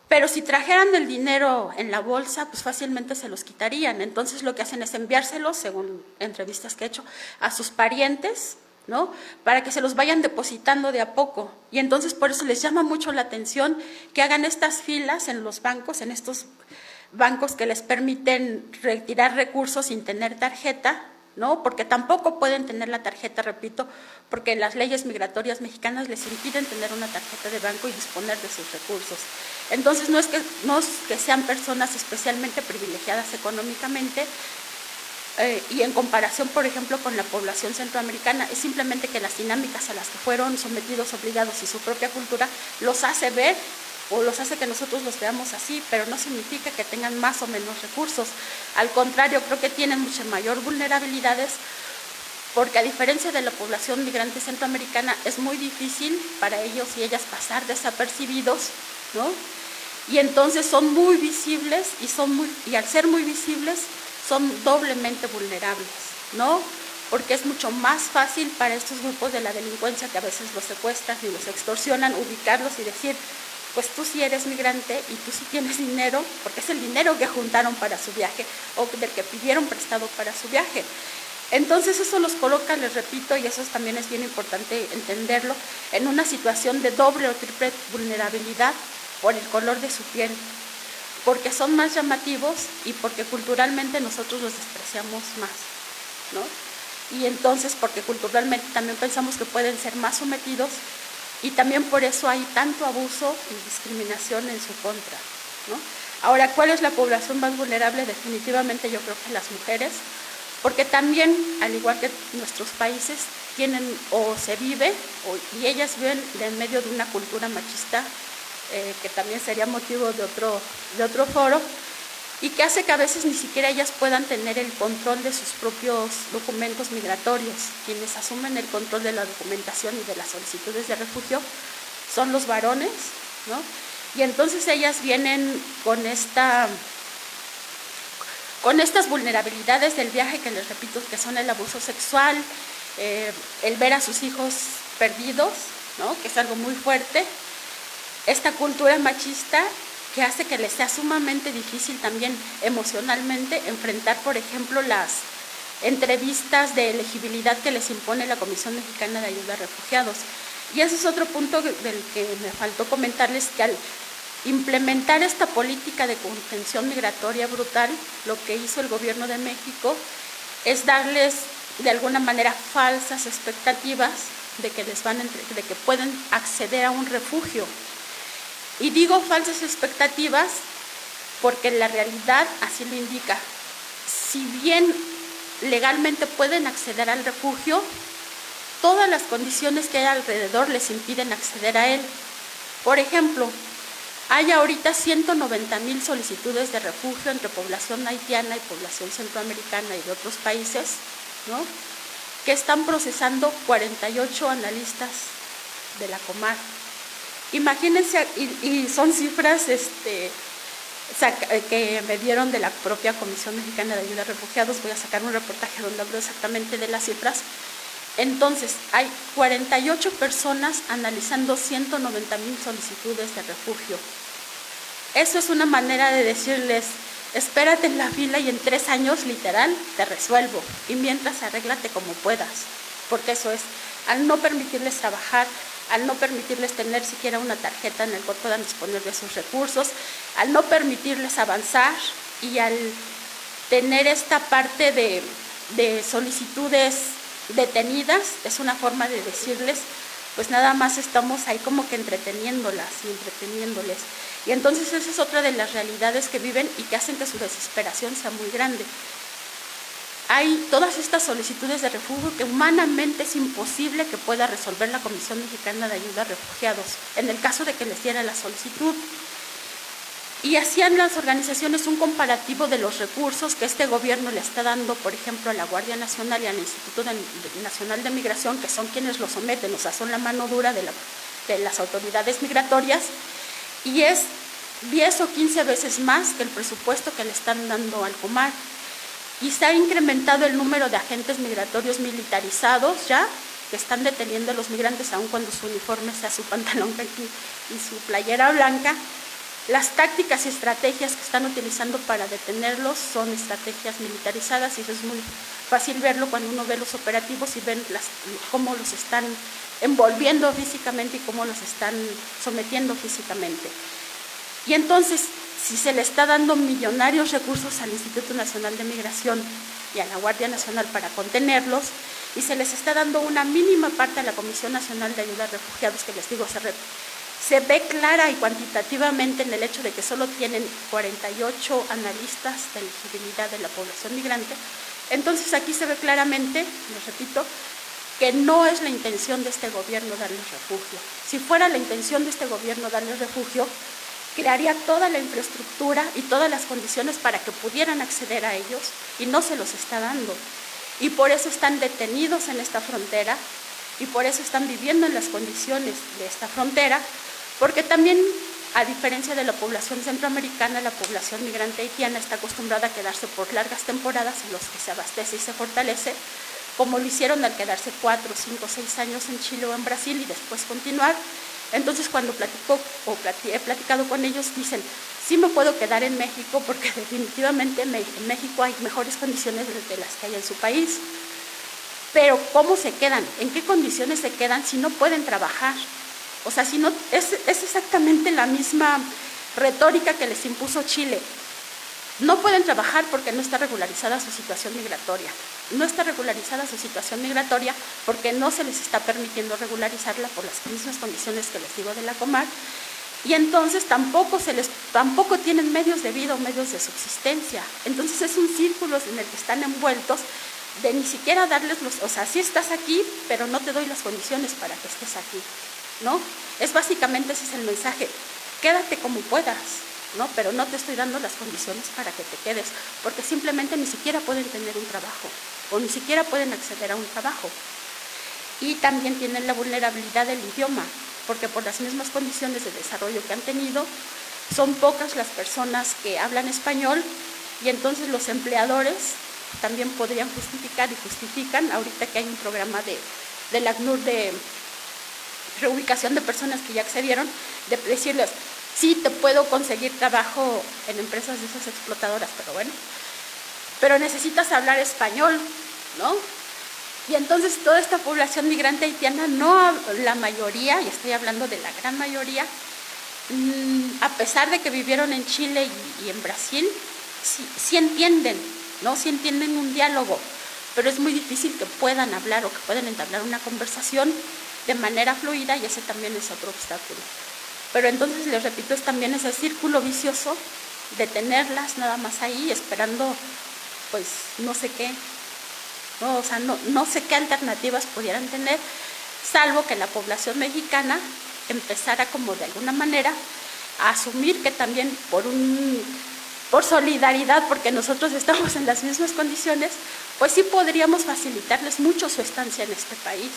pero si trajeran el dinero en la bolsa, pues fácilmente se los quitarían. Entonces lo que hacen es enviárselos, según entrevistas que he hecho, a sus parientes, ¿no? Para que se los vayan depositando de a poco. Y entonces por eso les llama mucho la atención que hagan estas filas en los bancos, en estos bancos que les permiten retirar recursos sin tener tarjeta, ¿no? Porque tampoco pueden tener la tarjeta, repito, porque las leyes migratorias mexicanas les impiden tener una tarjeta de banco y disponer de sus recursos. Entonces no es que sean personas especialmente privilegiadas económicamente, y en comparación, por ejemplo, con la población centroamericana, es simplemente que las dinámicas a las que fueron sometidos, obligados y su propia cultura los hace ver o los hace que nosotros los veamos así, pero no significa que tengan más o menos recursos. Al contrario, creo que tienen mucha mayor vulnerabilidades porque a diferencia de la población migrante centroamericana es muy difícil para ellos y ellas pasar desapercibidos, ¿no? Y entonces son muy visibles y al ser muy visibles son doblemente vulnerables, ¿no? Porque es mucho más fácil para estos grupos de la delincuencia que a veces los secuestran y los extorsionan, ubicarlos y decir, pues tú sí eres migrante y tú sí tienes dinero, porque es el dinero que juntaron para su viaje o del que pidieron prestado para su viaje. Entonces eso los coloca, les repito, y eso también es bien importante entenderlo, en una situación de doble o triple vulnerabilidad por el color de su piel, porque son más llamativos y porque culturalmente nosotros los despreciamos más, ¿no? Y entonces porque culturalmente también pensamos que pueden ser más sometidos y también por eso hay tanto abuso y discriminación en su contra, ¿no? Ahora, ¿cuál es la población más vulnerable? Definitivamente yo creo que las mujeres, porque también, al igual que nuestros países, tienen o se vive, y ellas viven en medio de una cultura machista, que también sería motivo de otro foro, y que hace que a veces ni siquiera ellas puedan tener el control de sus propios documentos migratorios. Quienes asumen el control de la documentación y de las solicitudes de refugio son los varones, ¿no? Y entonces ellas vienen con estas vulnerabilidades del viaje, que les repito que son el abuso sexual, el ver a sus hijos perdidos, ¿no? Que es algo muy fuerte, esta cultura machista que hace que les sea sumamente difícil también emocionalmente enfrentar, por ejemplo, las entrevistas de elegibilidad que les impone la Comisión Mexicana de Ayuda a Refugiados. Y ese es otro punto del que me faltó comentarles, que al implementar esta política de contención migratoria brutal, lo que hizo el gobierno de México es darles de alguna manera falsas expectativas de que pueden acceder a un refugio. Y digo falsas expectativas porque la realidad así lo indica. Si bien legalmente pueden acceder al refugio, todas las condiciones que hay alrededor les impiden acceder a él. Por ejemplo, hay ahorita 190,000 solicitudes de refugio entre población haitiana y población centroamericana y de otros países, ¿no?, que están procesando 48 analistas de la Comar. Imagínense, y son cifras que me dieron de la propia Comisión Mexicana de Ayuda a Refugiados. Voy a sacar un reportaje donde hablo exactamente de las cifras. Entonces, hay 48 personas analizando 190,000 solicitudes de refugio. Eso es una manera de decirles, espérate en la fila y en 3 años, literal, te resuelvo. Y mientras, arréglate como puedas. Porque eso es, al no permitirles trabajar, al no permitirles tener siquiera una tarjeta en la cual puedan disponer de sus recursos, al no permitirles avanzar y al tener esta parte de solicitudes detenidas, es una forma de decirles, pues nada más estamos ahí como que entreteniéndoles. Y entonces esa es otra de las realidades que viven y que hacen que su desesperación sea muy grande. Hay todas estas solicitudes de refugio que humanamente es imposible que pueda resolver la Comisión Mexicana de Ayuda a Refugiados, en el caso de que les diera la solicitud. Y hacían las organizaciones un comparativo de los recursos que este gobierno le está dando, por ejemplo, a la Guardia Nacional y al Instituto Nacional de Migración, que son quienes lo someten, o sea, son la mano dura de las autoridades migratorias, y es 10 o 15 veces más que el presupuesto que le están dando al Comar. Y se ha incrementado el número de agentes migratorios militarizados ya, que están deteniendo a los migrantes, aun cuando su uniforme sea su pantalón caqui y su playera blanca. Las tácticas y estrategias que están utilizando para detenerlos son estrategias militarizadas, y eso es muy fácil verlo cuando uno ve los operativos y ven cómo los están envolviendo físicamente y cómo los están sometiendo físicamente. Y entonces, si se le está dando millonarios recursos al Instituto Nacional de Migración y a la Guardia Nacional para contenerlos, y se les está dando una mínima parte a la Comisión Nacional de Ayuda a Refugiados, que les digo, se ve clara y cuantitativamente en el hecho de que solo tienen 48 analistas de elegibilidad de la población migrante, entonces aquí se ve claramente, les repito, que no es la intención de este gobierno darles refugio. Si fuera la intención de este gobierno darles refugio, crearía toda la infraestructura y todas las condiciones para que pudieran acceder a ellos, y no se los está dando. Y por eso están detenidos en esta frontera, y por eso están viviendo en las condiciones de esta frontera, porque también, a diferencia de la población centroamericana, la población migrante haitiana está acostumbrada a quedarse por largas temporadas en los que se abastece y se fortalece, como lo hicieron al quedarse 4, 5, 6 años en Chile o en Brasil y después continuar. Entonces, cuando he platicado con ellos, dicen, sí me puedo quedar en México porque definitivamente en México hay mejores condiciones de las que hay en su país. Pero ¿cómo se quedan? ¿En qué condiciones se quedan si no pueden trabajar? O sea, si no, es exactamente la misma retórica que les impuso Chile. No pueden trabajar porque no está regularizada su situación migratoria. No está regularizada su situación migratoria porque no se les está permitiendo regularizarla por las mismas condiciones que les digo de la Comar. y entonces tampoco tienen medios de vida o medios de subsistencia. Entonces es un círculo en el que están envueltos de ni siquiera darles o sea, sí estás aquí, pero no te doy las condiciones para que estés aquí, ¿no? Es básicamente ese es el mensaje, quédate como puedas, ¿no? Pero no te estoy dando las condiciones para que te quedes, porque simplemente ni siquiera pueden tener un trabajo, o ni siquiera pueden acceder a un trabajo. Y también tienen la vulnerabilidad del idioma, porque por las mismas condiciones de desarrollo que han tenido, son pocas las personas que hablan español, y entonces los empleadores también podrían justificar y justifican, ahorita que hay un programa del ACNUR de reubicación de personas que ya accedieron, de decirles, sí, te puedo conseguir trabajo en empresas de esas explotadoras, pero bueno, pero necesitas hablar español, ¿no? Y entonces toda esta población migrante haitiana, no la mayoría, y estoy hablando de la gran mayoría, a pesar de que vivieron en Chile y en Brasil, sí entienden, ¿no? Sí entienden un diálogo, pero es muy difícil que puedan hablar o que puedan entablar una conversación de manera fluida, y ese también es otro obstáculo. Pero entonces, les repito, es también ese círculo vicioso de tenerlas nada más ahí esperando, pues, no sé qué, ¿no? O sea, no sé qué alternativas pudieran tener, salvo que la población mexicana empezara como de alguna manera a asumir que también por solidaridad, porque nosotros estamos en las mismas condiciones, pues sí podríamos facilitarles mucho su estancia en este país.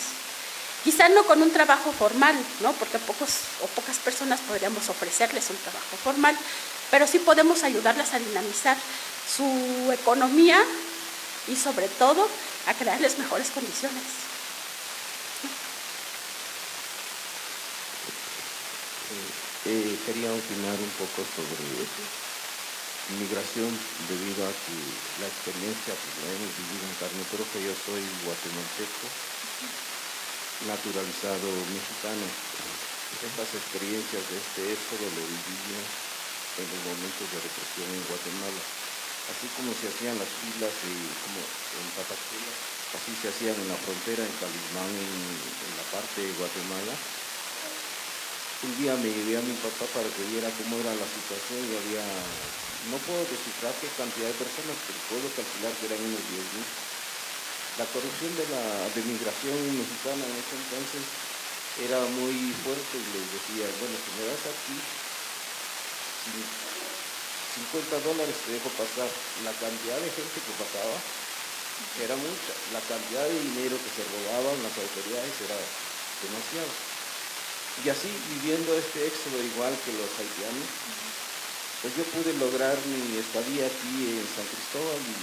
Quizá no con un trabajo formal, ¿no? Porque pocas personas podríamos ofrecerles un trabajo formal, pero sí podemos ayudarlas a dinamizar su economía y sobre todo a crearles mejores condiciones. Quería opinar un poco sobre migración debido a que la experiencia pues, la hemos vivido en carne propia. Yo soy guatemalteco, naturalizado mexicano. Estas experiencias de este éxodo lo viví en los momentos de represión en Guatemala. Así como se hacían las filas como en Patacula, así se hacían en la frontera, en Calimán, en la parte de Guatemala. Un día me llevé a mi papá para que viera cómo era la situación y no puedo descifrar qué cantidad de personas, pero puedo calcular que eran unos 10,000. La corrupción de migración mexicana en ese entonces era muy fuerte y les decía, bueno, si me das aquí $50 te dejo pasar. La cantidad de gente que pasaba era mucha, la cantidad de dinero que se robaban las autoridades era demasiado. Y así, viviendo este éxodo igual que los haitianos, pues yo pude lograr mi estadía aquí en San Cristóbal y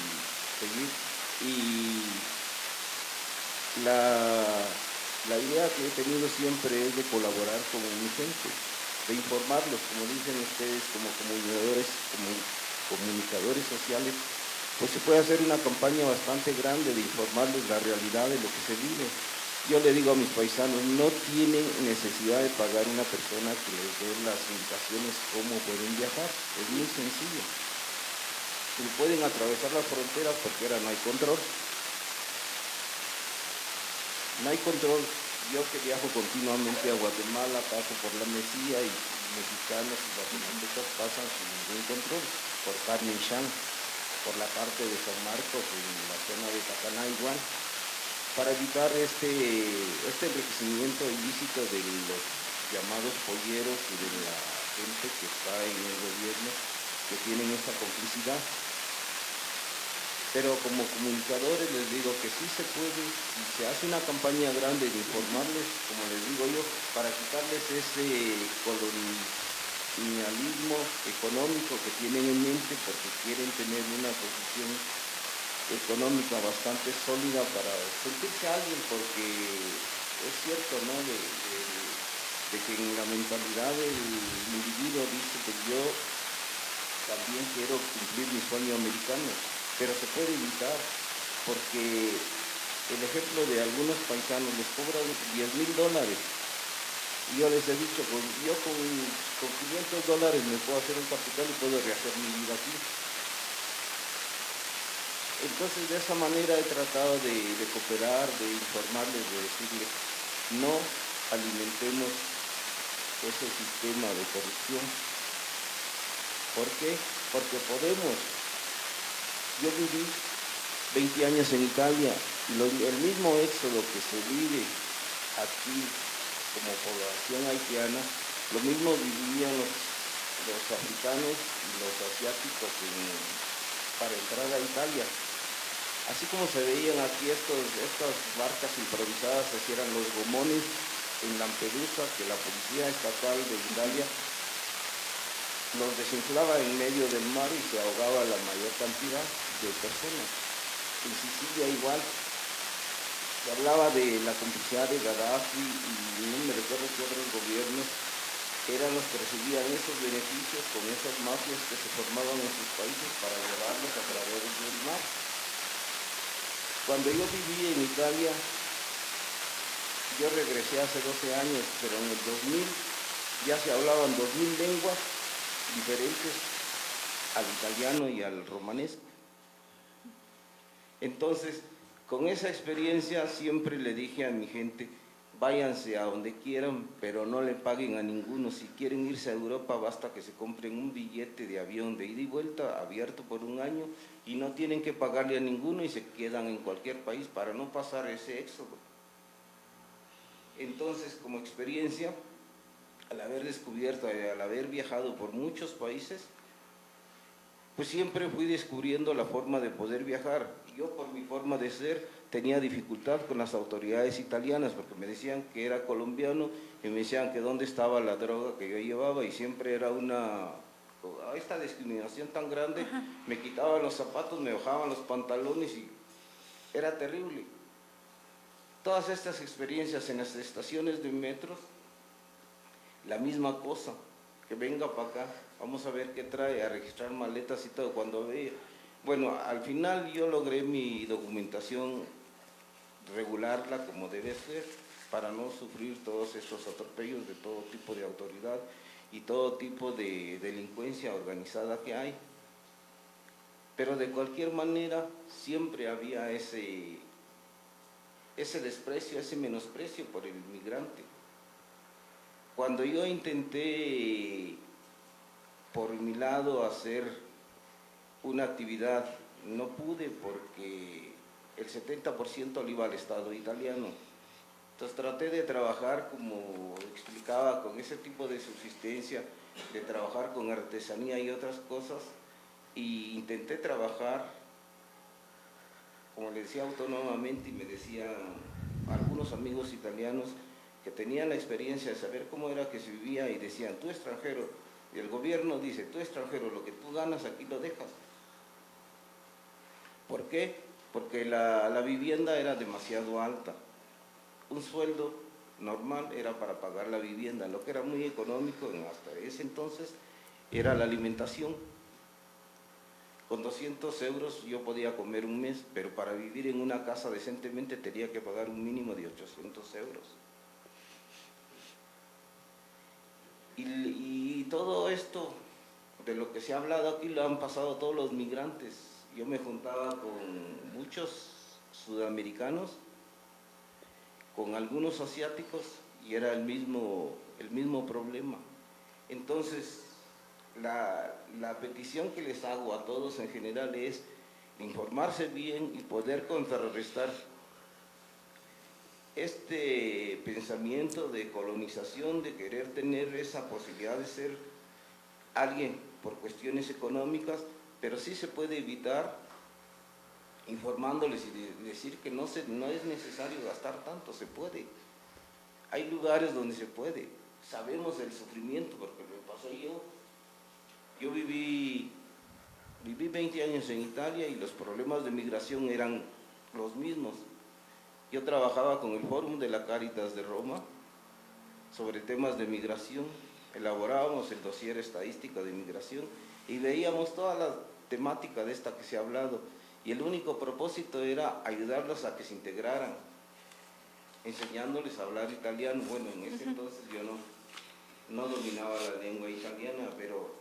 seguir. Y la idea que he tenido siempre es de colaborar con mi gente, de informarlos, como dicen ustedes, como comunicadores sociales, pues se puede hacer una campaña bastante grande de informarles la realidad de lo que se vive. Yo le digo a mis paisanos, no tienen necesidad de pagar una persona que les dé las indicaciones cómo pueden viajar, es muy sencillo. Y pueden atravesar las fronteras porque ahora no hay control. No hay control. Yo que viajo continuamente a Guatemala, paso por la Mesía y mexicanos y guatemaltecos pasan sin ningún control, por Carmen-Chan, por la parte de San Marcos, en la zona de Tacaná igual, para evitar este enriquecimiento ilícito de los llamados polleros y de la gente que está en el gobierno, que tienen esta complicidad. Pero como comunicadores les digo que sí se puede, y se hace una campaña grande de informarles, como les digo yo, para quitarles ese colonialismo económico que tienen en mente, porque quieren tener una posición económica bastante sólida para sentirse alguien, porque es cierto, ¿no? De que en la mentalidad del individuo dice que yo también quiero cumplir mi sueño americano, pero se puede evitar, porque el ejemplo de algunos paisanos les cobran $10,000, y yo les he dicho, yo con $500 me puedo hacer un capital y puedo rehacer mi vida aquí. Entonces, de esa manera he tratado de cooperar, de informarles, de decirles, no alimentemos ese sistema de corrupción. ¿Por qué? Porque podemos. Yo viví 20 años en Italia y el mismo éxodo que se vive aquí como población haitiana, lo mismo vivían los africanos y los asiáticos para entrar a Italia. Así como se veían aquí estas barcas improvisadas, así eran los gomones en Lampedusa, que la policía estatal de Italia los desinflaba en medio del mar y se ahogaba la mayor cantidad de personas. En Sicilia igual, se hablaba de la complicidad de Gaddafi y no me recuerdo qué otros gobiernos eran los que recibían esos beneficios con esas mafias que se formaban en sus países para llevarlos a través del mar. Cuando yo viví en Italia, yo regresé hace 12 años, pero en el 2000 ya se hablaban 2000 lenguas diferentes al italiano y al romanesco. Entonces, con esa experiencia siempre le dije a mi gente, váyanse a donde quieran, pero no le paguen a ninguno. Si quieren irse a Europa, basta que se compren un billete de avión de ida y vuelta, abierto por un año, y no tienen que pagarle a ninguno y se quedan en cualquier país para no pasar ese éxodo. Entonces, como experiencia, al haber descubierto, al haber viajado por muchos países, pues siempre fui descubriendo la forma de poder viajar. Yo, por mi forma de ser, tenía dificultad con las autoridades italianas porque me decían que era colombiano y me decían que dónde estaba la droga que yo llevaba, y siempre era esta discriminación tan grande. Me quitaban los zapatos, me bajaban los pantalones y era terrible. Todas estas experiencias en las estaciones de metros, la misma cosa, que venga para acá, vamos a ver qué trae, a registrar maletas y todo. Cuando veía, bueno, al final yo logré mi documentación, regularla como debe ser, para no sufrir todos estos atropellos de todo tipo de autoridad y todo tipo de delincuencia organizada que hay. Pero de cualquier manera siempre había ese desprecio, ese menosprecio por el migrante. Cuando yo intenté por mi lado hacer una actividad, no pude porque el 70% le iba al Estado italiano. Entonces traté de trabajar, como explicaba, con ese tipo de subsistencia, de trabajar con artesanía y otras cosas, y intenté trabajar, como le decía, autónomamente, y me decían algunos amigos italianos que tenían la experiencia de saber cómo era que se vivía, y decían, tú extranjero, y el gobierno dice, tú extranjero, lo que tú ganas aquí lo dejas. ¿Por qué? Porque la vivienda era demasiado alta. Un sueldo normal era para pagar la vivienda. Lo que era muy económico hasta ese entonces era la alimentación. Con 200 euros yo podía comer un mes, pero para vivir en una casa decentemente tenía que pagar un mínimo de 800 euros. Y todo esto de lo que se ha hablado aquí lo han pasado todos los migrantes. Yo me juntaba con muchos sudamericanos, con algunos asiáticos, y era el mismo problema. Entonces, la petición que les hago a todos en general es informarse bien y poder contrarrestar este pensamiento de colonización, de querer tener esa posibilidad de ser alguien por cuestiones económicas, pero sí se puede evitar informándoles y decir que no es necesario gastar tanto, se puede. Hay lugares donde se puede. Sabemos el sufrimiento, porque me pasó yo. Yo viví 20 años en Italia y los problemas de migración eran los mismos. Yo trabajaba con el Fórum de la Cáritas de Roma sobre temas de migración, elaborábamos el dossier estadístico de migración y veíamos toda la temática de esta que se ha hablado, y el único propósito era ayudarlos a que se integraran, enseñándoles a hablar italiano. Bueno, en ese entonces yo no dominaba la lengua italiana, pero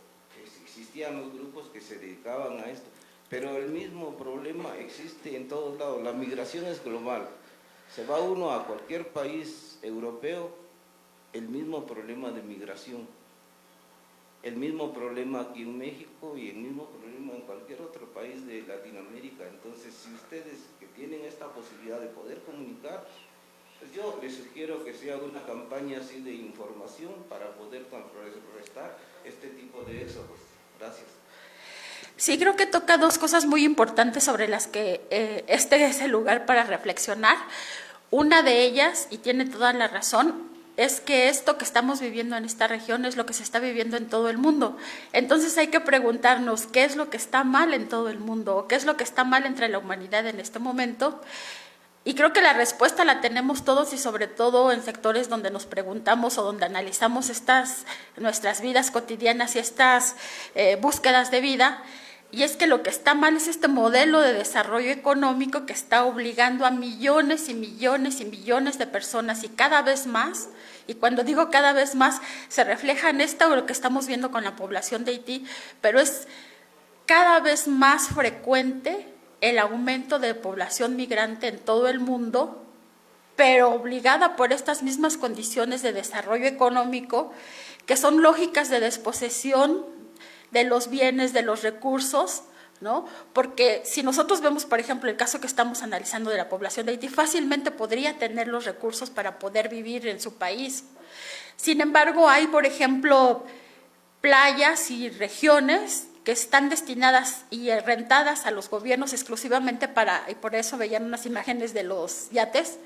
existían los grupos que se dedicaban a esto. Pero el mismo problema existe en todos lados. La migración es global. Se va uno a cualquier país europeo el mismo problema de migración, el mismo problema aquí en México y el mismo problema en cualquier otro país de Latinoamérica. Entonces, si ustedes que tienen esta posibilidad de poder comunicar, pues yo les sugiero que se haga una campaña así de información para poder contrarrestar este tipo de éxodos. Gracias. Sí, creo que toca dos cosas muy importantes sobre las que este es el lugar para reflexionar. Una de ellas, y tiene toda la razón, es que esto que estamos viviendo en esta región es lo que se está viviendo en todo el mundo. Entonces hay que preguntarnos qué es lo que está mal en todo el mundo, o qué es lo que está mal entre la humanidad en este momento. Y creo que la respuesta la tenemos todos y sobre todo en sectores donde nos preguntamos o donde analizamos nuestras vidas cotidianas y estas búsquedas de vida. Y es que lo que está mal es este modelo de desarrollo económico que está obligando a millones y millones y millones de personas y cada vez más, y cuando digo cada vez más se refleja en esto lo que estamos viendo con la población de Haití, pero es cada vez más frecuente el aumento de población migrante en todo el mundo, pero obligada por estas mismas condiciones de desarrollo económico que son lógicas de desposesión de los bienes, de los recursos, ¿no? Porque si nosotros vemos, por ejemplo, el caso que estamos analizando de la población de Haití, fácilmente podría tener los recursos para poder vivir en su país. Sin embargo, hay, por ejemplo, playas y regiones que están destinadas y rentadas a los gobiernos exclusivamente y por eso veían unas imágenes de los yates,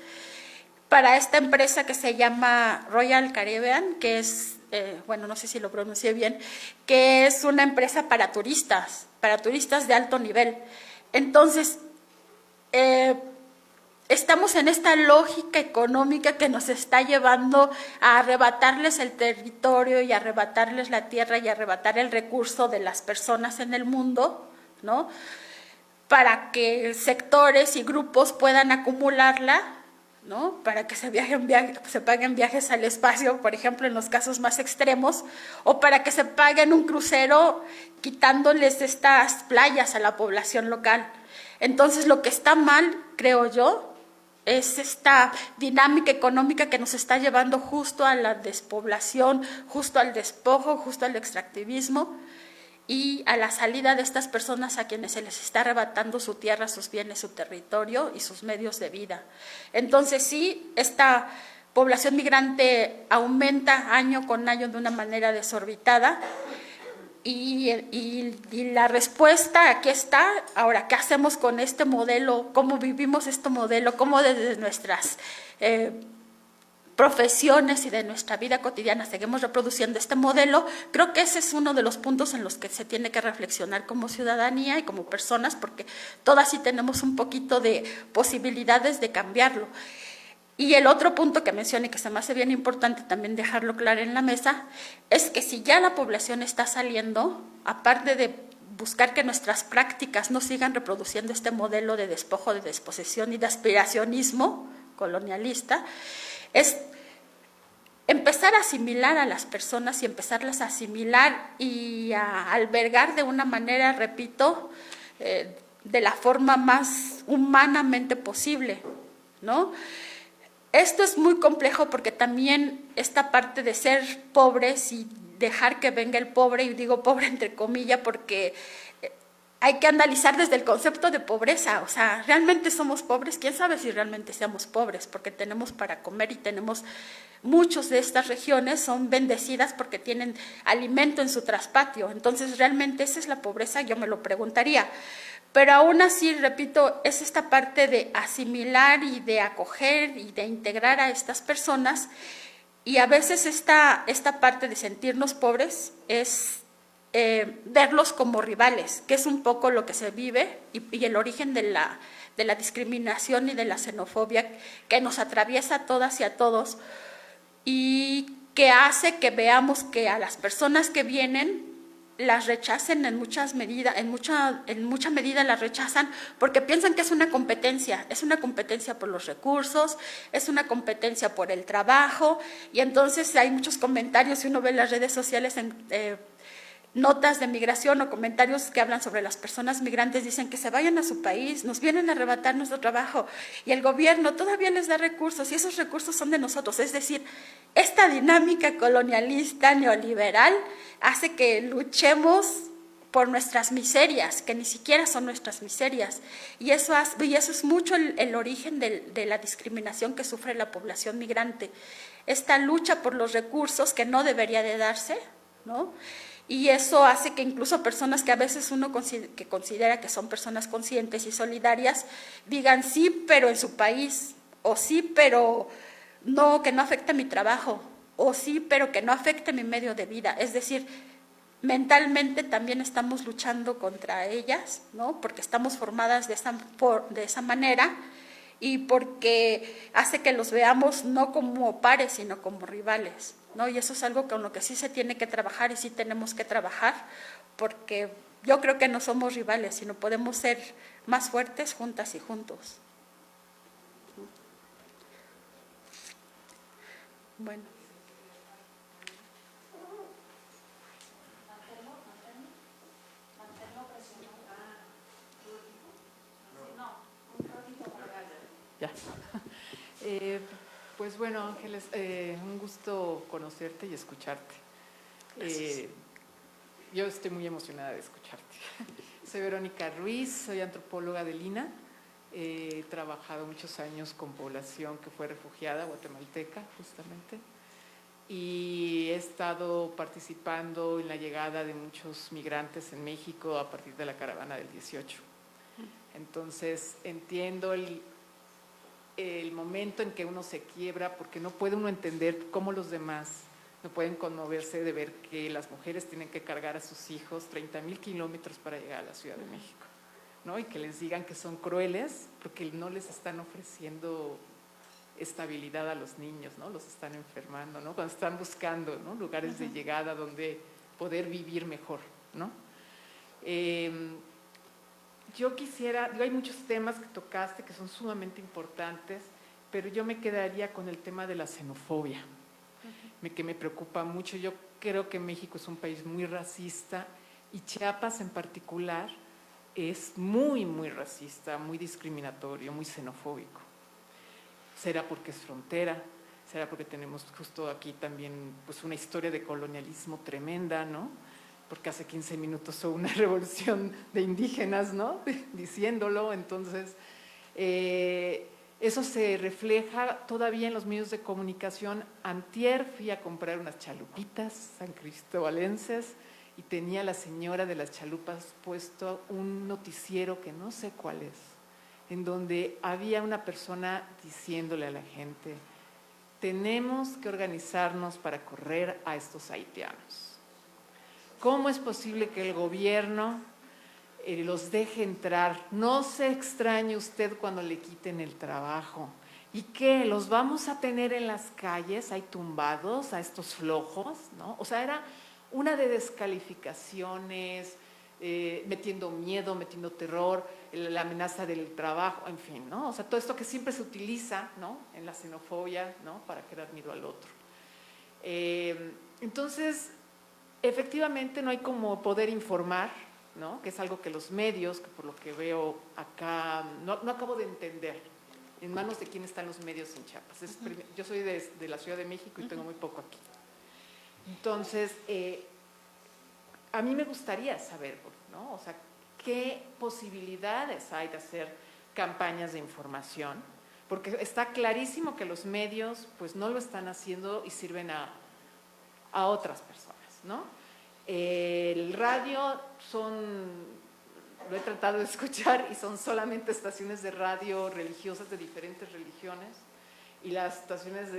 para esta empresa que se llama Royal Caribbean, que es, no sé si lo pronuncié bien, que es una empresa para turistas de alto nivel. Entonces, estamos en esta lógica económica que nos está llevando a arrebatarles el territorio y arrebatarles la tierra y arrebatar el recurso de las personas en el mundo, ¿no? Para que sectores y grupos puedan acumularla, ¿no? Para que se paguen viajes al espacio, por ejemplo, en los casos más extremos, o para que se paguen un crucero quitándoles estas playas a la población local. Entonces, lo que está mal, creo yo, es esta dinámica económica que nos está llevando justo a la despoblación, justo al despojo, justo al extractivismo y a la salida de estas personas a quienes se les está arrebatando su tierra, sus bienes, su territorio y sus medios de vida. Entonces sí, esta población migrante aumenta año con año de una manera desorbitada y la respuesta aquí está. Ahora, ¿qué hacemos con este modelo? ¿Cómo vivimos este modelo? ¿Cómo desde nuestras profesiones y de nuestra vida cotidiana seguimos reproduciendo este modelo? Creo que ese es uno de los puntos en los que se tiene que reflexionar como ciudadanía y como personas, porque todas sí tenemos un poquito de posibilidades de cambiarlo. Y el otro punto que mencioné y que se me hace bien importante también dejarlo claro en la mesa, es que si ya la población está saliendo, aparte de buscar que nuestras prácticas no sigan reproduciendo este modelo de despojo, de desposesión y de aspiracionismo colonialista, es empezar a asimilar a las personas y empezarlas a asimilar y a albergar de una manera, repito, de la forma más humanamente posible, ¿no? Esto es muy complejo porque también esta parte de ser pobres y dejar que venga el pobre, y digo pobre entre comillas porque hay que analizar desde el concepto de pobreza. O sea, ¿realmente somos pobres? ¿Quién sabe si realmente seamos pobres? Porque tenemos para comer y tenemos, muchos de estas regiones son bendecidas porque tienen alimento en su traspatio. Entonces, ¿realmente esa es la pobreza? Yo me lo preguntaría. Pero aún así, repito, es esta parte de asimilar y de acoger y de integrar a estas personas, y a veces esta parte de sentirnos pobres es verlos como rivales, que es un poco lo que se vive y el origen de la discriminación y de la xenofobia que nos atraviesa a todas y a todos, y que hace que veamos que a las personas que vienen las rechacen en mucha medida las rechazan porque piensan que es una competencia por los recursos, es una competencia por el trabajo, y entonces hay muchos comentarios, si uno ve las redes sociales notas de migración o comentarios que hablan sobre las personas migrantes, dicen que se vayan a su país, nos vienen a arrebatar nuestro trabajo y el gobierno todavía les da recursos y esos recursos son de nosotros. Es decir, esta dinámica colonialista, neoliberal, hace que luchemos por nuestras miserias, que ni siquiera son nuestras miserias. Y eso es mucho el origen de la discriminación que sufre la población migrante. Esta lucha por los recursos que no debería de darse, ¿no? Y eso hace que incluso personas que a veces uno considera que son personas conscientes y solidarias, digan sí, pero en su país, o sí, pero no, que no afecte mi trabajo, o sí, pero que no afecte mi medio de vida. Es decir, mentalmente también estamos luchando contra ellas, ¿no? Porque estamos formadas de esa manera y porque hace que los veamos no como pares, sino como rivales, ¿no? Y eso es algo con lo que sí se tiene que trabajar y sí tenemos que trabajar, porque yo creo que no somos rivales, sino podemos ser más fuertes juntas y juntos. Bueno. Ya. Pues bueno, Ángeles, un gusto conocerte y escucharte. Yo estoy muy emocionada de escucharte. Soy Verónica Ruiz, soy antropóloga del INAH. He trabajado muchos años con población que fue refugiada, guatemalteca, justamente. Y he estado participando en la llegada de muchos migrantes en México a partir de la caravana del 18. Entonces, entiendo el momento en que uno se quiebra, porque no puede uno entender cómo los demás no pueden conmoverse de ver que las mujeres tienen que cargar a sus hijos 30,000 kilómetros para llegar a la Ciudad de México, ¿no? Y que les digan que son crueles porque no les están ofreciendo estabilidad a los niños, ¿no? Los están enfermando, ¿no? Cuando están buscando, ¿no?, lugares de llegada donde poder vivir mejor, ¿no? Yo quisiera, hay muchos temas que tocaste que son sumamente importantes, pero yo me quedaría con el tema de la xenofobia, que me preocupa mucho. Yo creo que México es un país muy racista y Chiapas en particular es muy, muy racista, muy discriminatorio, muy xenofóbico. ¿Será porque es frontera? ¿Será porque tenemos justo aquí también pues una historia de colonialismo tremenda, ¿no? Porque hace 15 minutos hubo una revolución de indígenas, ¿no?, diciéndolo. Entonces, eso se refleja todavía en los medios de comunicación. Antier fui a comprar unas chalupitas sancristobalenses y tenía la señora de las chalupas puesto un noticiero que no sé cuál es, en donde había una persona diciéndole a la gente: tenemos que organizarnos para correr a estos haitianos. ¿Cómo es posible que el gobierno los deje entrar? No se extrañe usted cuando le quiten el trabajo. ¿Y qué? ¿Los vamos a tener en las calles ahí tumbados a estos flojos? ¿No? O sea, era una de descalificaciones, metiendo miedo, metiendo terror, la amenaza del trabajo, en fin, ¿no? O sea, todo esto que siempre se utiliza, ¿no?, en la xenofobia, ¿no?, para crear miedo al otro. Entonces, efectivamente no hay como poder informar, ¿no?, que es algo que los medios, que por lo que veo acá, no acabo de entender en manos de quién están los medios en Chiapas. Yo soy de la Ciudad de México y tengo muy poco aquí. Entonces, a mí me gustaría saber, ¿no?, o sea, qué posibilidades hay de hacer campañas de información, porque está clarísimo que los medios pues no lo están haciendo y sirven a otras personas, ¿no? El radio lo he tratado de escuchar y son solamente estaciones de radio religiosas de diferentes religiones, y las estaciones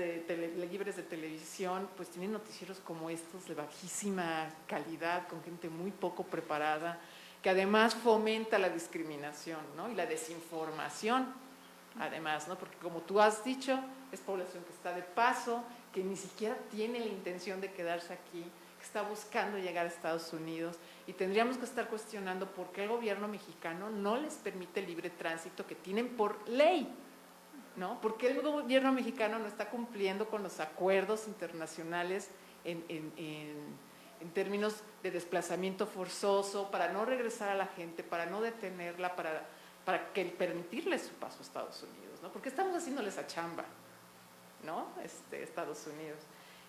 libres de televisión pues tienen noticieros como estos de bajísima calidad, con gente muy poco preparada, que además fomenta la discriminación, ¿no?, y la desinformación, además, ¿no?, porque como tú has dicho, es población que está de paso, que ni siquiera tiene la intención de quedarse aquí, que está buscando llegar a Estados Unidos, y tendríamos que estar cuestionando por qué el gobierno mexicano no les permite el libre tránsito que tienen por ley, ¿no? ¿Por qué el gobierno mexicano no está cumpliendo con los acuerdos internacionales en términos de desplazamiento forzoso, para no regresar a la gente, para no detenerla, para que permitirle su paso a Estados Unidos, ¿no? Porque estamos haciéndole esa chamba, ¿no? Estados Unidos.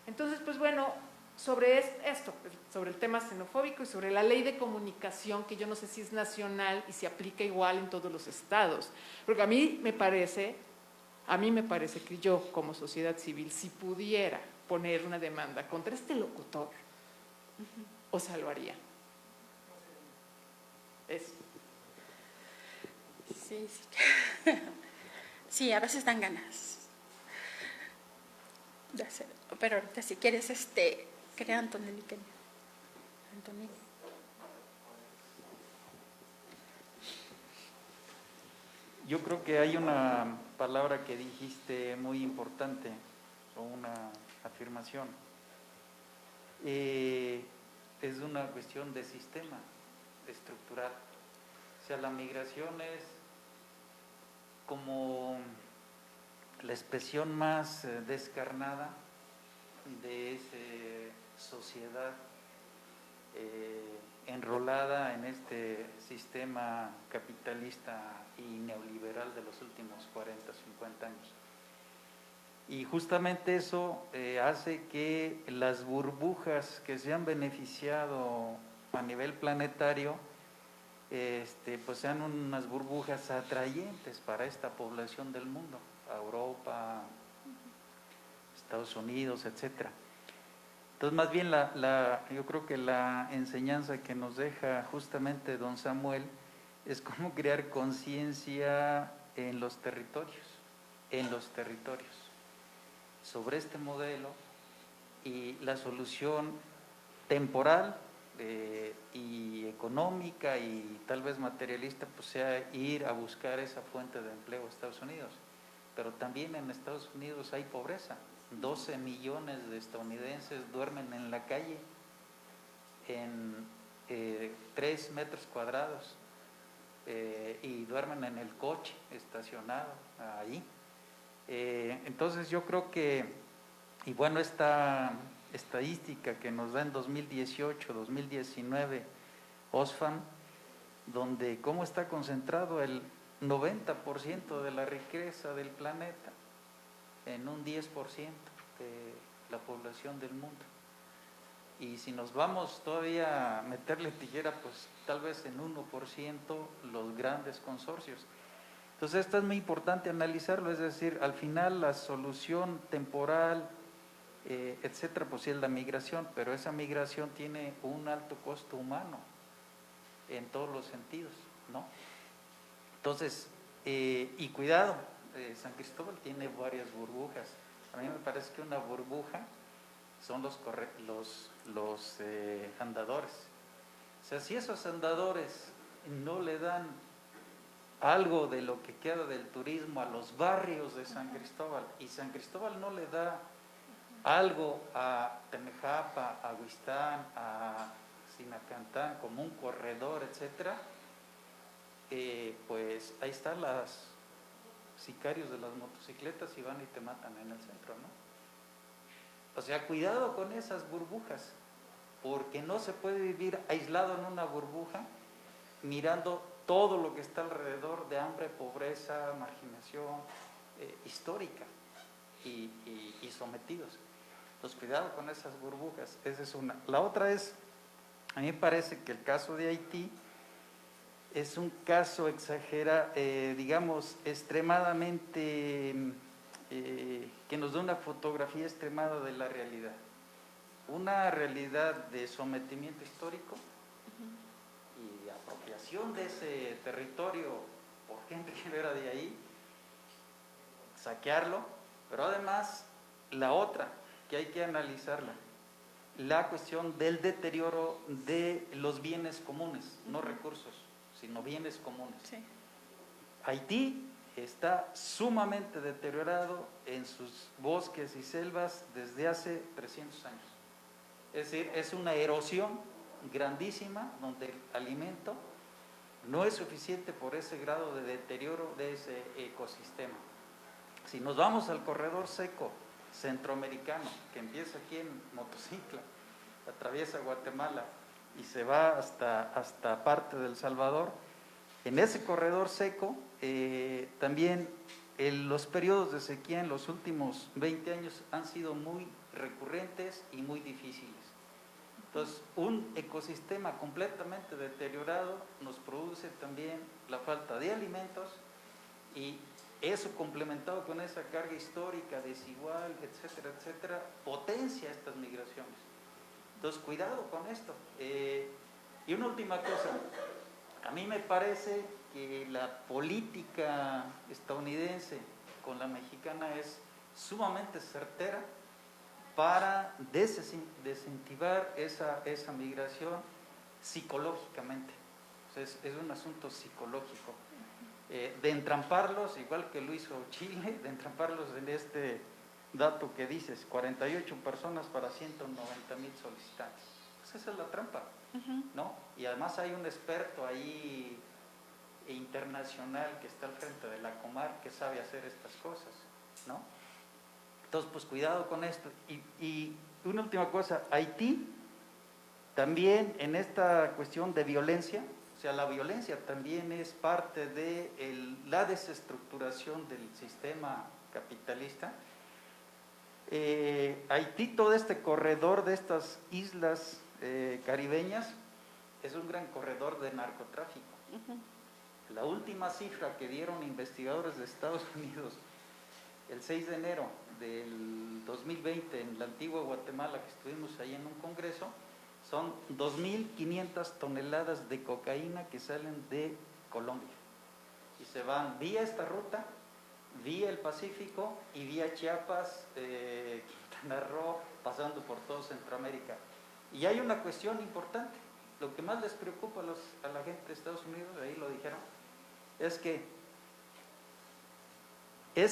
Entonces, pues bueno, sobre esto, sobre el tema xenofóbico y sobre la ley de comunicación, que yo no sé si es nacional y se aplica igual en todos los estados, porque a mí me parece que yo como sociedad civil, si pudiera poner una demanda contra este locutor, o sea, lo haría. Eso. Sí, sí. Sí, a veces dan ganas de hacerlo. Pero ahorita si quieres, crea Antonelli. Antonelli. Yo creo que hay una palabra que dijiste muy importante, o una afirmación. Es una cuestión de sistema estructural. O sea, la migración es como la expresión más descarnada de esa sociedad enrolada en este sistema capitalista y neoliberal de los últimos 40, 50 años. Y justamente eso hace que las burbujas que se han beneficiado a nivel planetario pues sean unas burbujas atrayentes para esta población del mundo, Europa, Estados Unidos, etcétera. Entonces, más bien yo creo que la enseñanza que nos deja justamente don Samuel es cómo crear conciencia en los territorios, sobre este modelo, y la solución temporal y económica y tal vez materialista pues sea ir a buscar esa fuente de empleo a Estados Unidos. Pero también en Estados Unidos hay pobreza. 12 millones de estadounidenses duermen en la calle en 3 metros cuadrados y duermen en el coche estacionado ahí. Entonces yo creo que, y bueno, esta estadística que nos da en 2018, 2019 Oxfam, donde cómo está concentrado el 90% de la riqueza del planeta en un 10% de la población del mundo. Y si nos vamos todavía a meterle tijera, pues tal vez en 1% los grandes consorcios. Entonces esto es muy importante analizarlo, es decir, al final la solución temporal, etcétera, pues sí es la migración, pero esa migración tiene un alto costo humano en todos los sentidos, ¿no? Entonces, y cuidado, San Cristóbal tiene varias burbujas. A mí me parece que una burbuja son los andadores. O sea, si esos andadores no le dan algo de lo que queda del turismo a los barrios de San Cristóbal, y San Cristóbal no le da algo a Tenejapa, a Huistán, a Sinacantán como un corredor, etcétera, pues ahí están los sicarios de las motocicletas y van y te matan en el centro, ¿no? O sea, cuidado con esas burbujas, porque no se puede vivir aislado en una burbuja mirando todo lo que está alrededor de hambre, pobreza, marginación histórica y sometidos. Entonces, cuidado con esas burbujas, esa es una. La otra es, a mí me parece que el caso de Haití es un caso digamos, extremadamente, que nos da una fotografía extremada de la realidad. Una realidad de sometimiento histórico y de apropiación de ese territorio por gente que no era de ahí, saquearlo, pero además la otra, que hay que analizarla, la cuestión del deterioro de los bienes comunes, no recursos, sino bienes comunes. Sí. Haití está sumamente deteriorado en sus bosques y selvas desde hace 300 años. Es decir, es una erosión grandísima donde el alimento no es suficiente por ese grado de deterioro de ese ecosistema. Si nos vamos al corredor seco centroamericano, que empieza aquí en Motocicla, atraviesa Guatemala y se va hasta parte del Salvador, en ese corredor seco también los periodos de sequía en los últimos 20 años han sido muy recurrentes y muy difíciles. Entonces, un ecosistema completamente deteriorado nos produce también la falta de alimentos, y eso complementado con esa carga histórica desigual, etcétera, etcétera, potencia estas migraciones. Entonces, cuidado con esto. Y una última cosa, a mí me parece que la política estadounidense con la mexicana es sumamente certera para desincentivar esa migración psicológicamente. O sea, es un asunto psicológico. De entramparlos, igual que lo hizo Chile, de entramparlos en este dato que dices, 48 personas para 190,000 solicitantes. Pues esa es la trampa, ¿no? Y además hay un experto ahí internacional que está al frente de la Comar que sabe hacer estas cosas, ¿no? Entonces, pues cuidado con esto. Y una última cosa, Haití también en esta cuestión de violencia, o sea, la violencia también es parte de la desestructuración del sistema capitalista. Haití, todo este corredor de estas islas caribeñas, es un gran corredor de narcotráfico. La última cifra que dieron investigadores de Estados Unidos el 6 de enero del 2020 en la antigua Guatemala, que estuvimos ahí en un congreso, son 2.500 toneladas de cocaína que salen de Colombia y se van vía esta ruta, vía el Pacífico y vía Chiapas, Quintana Roo, pasando por todo Centroamérica. Y hay una cuestión importante, lo que más les preocupa a la gente de Estados Unidos, ahí lo dijeron, es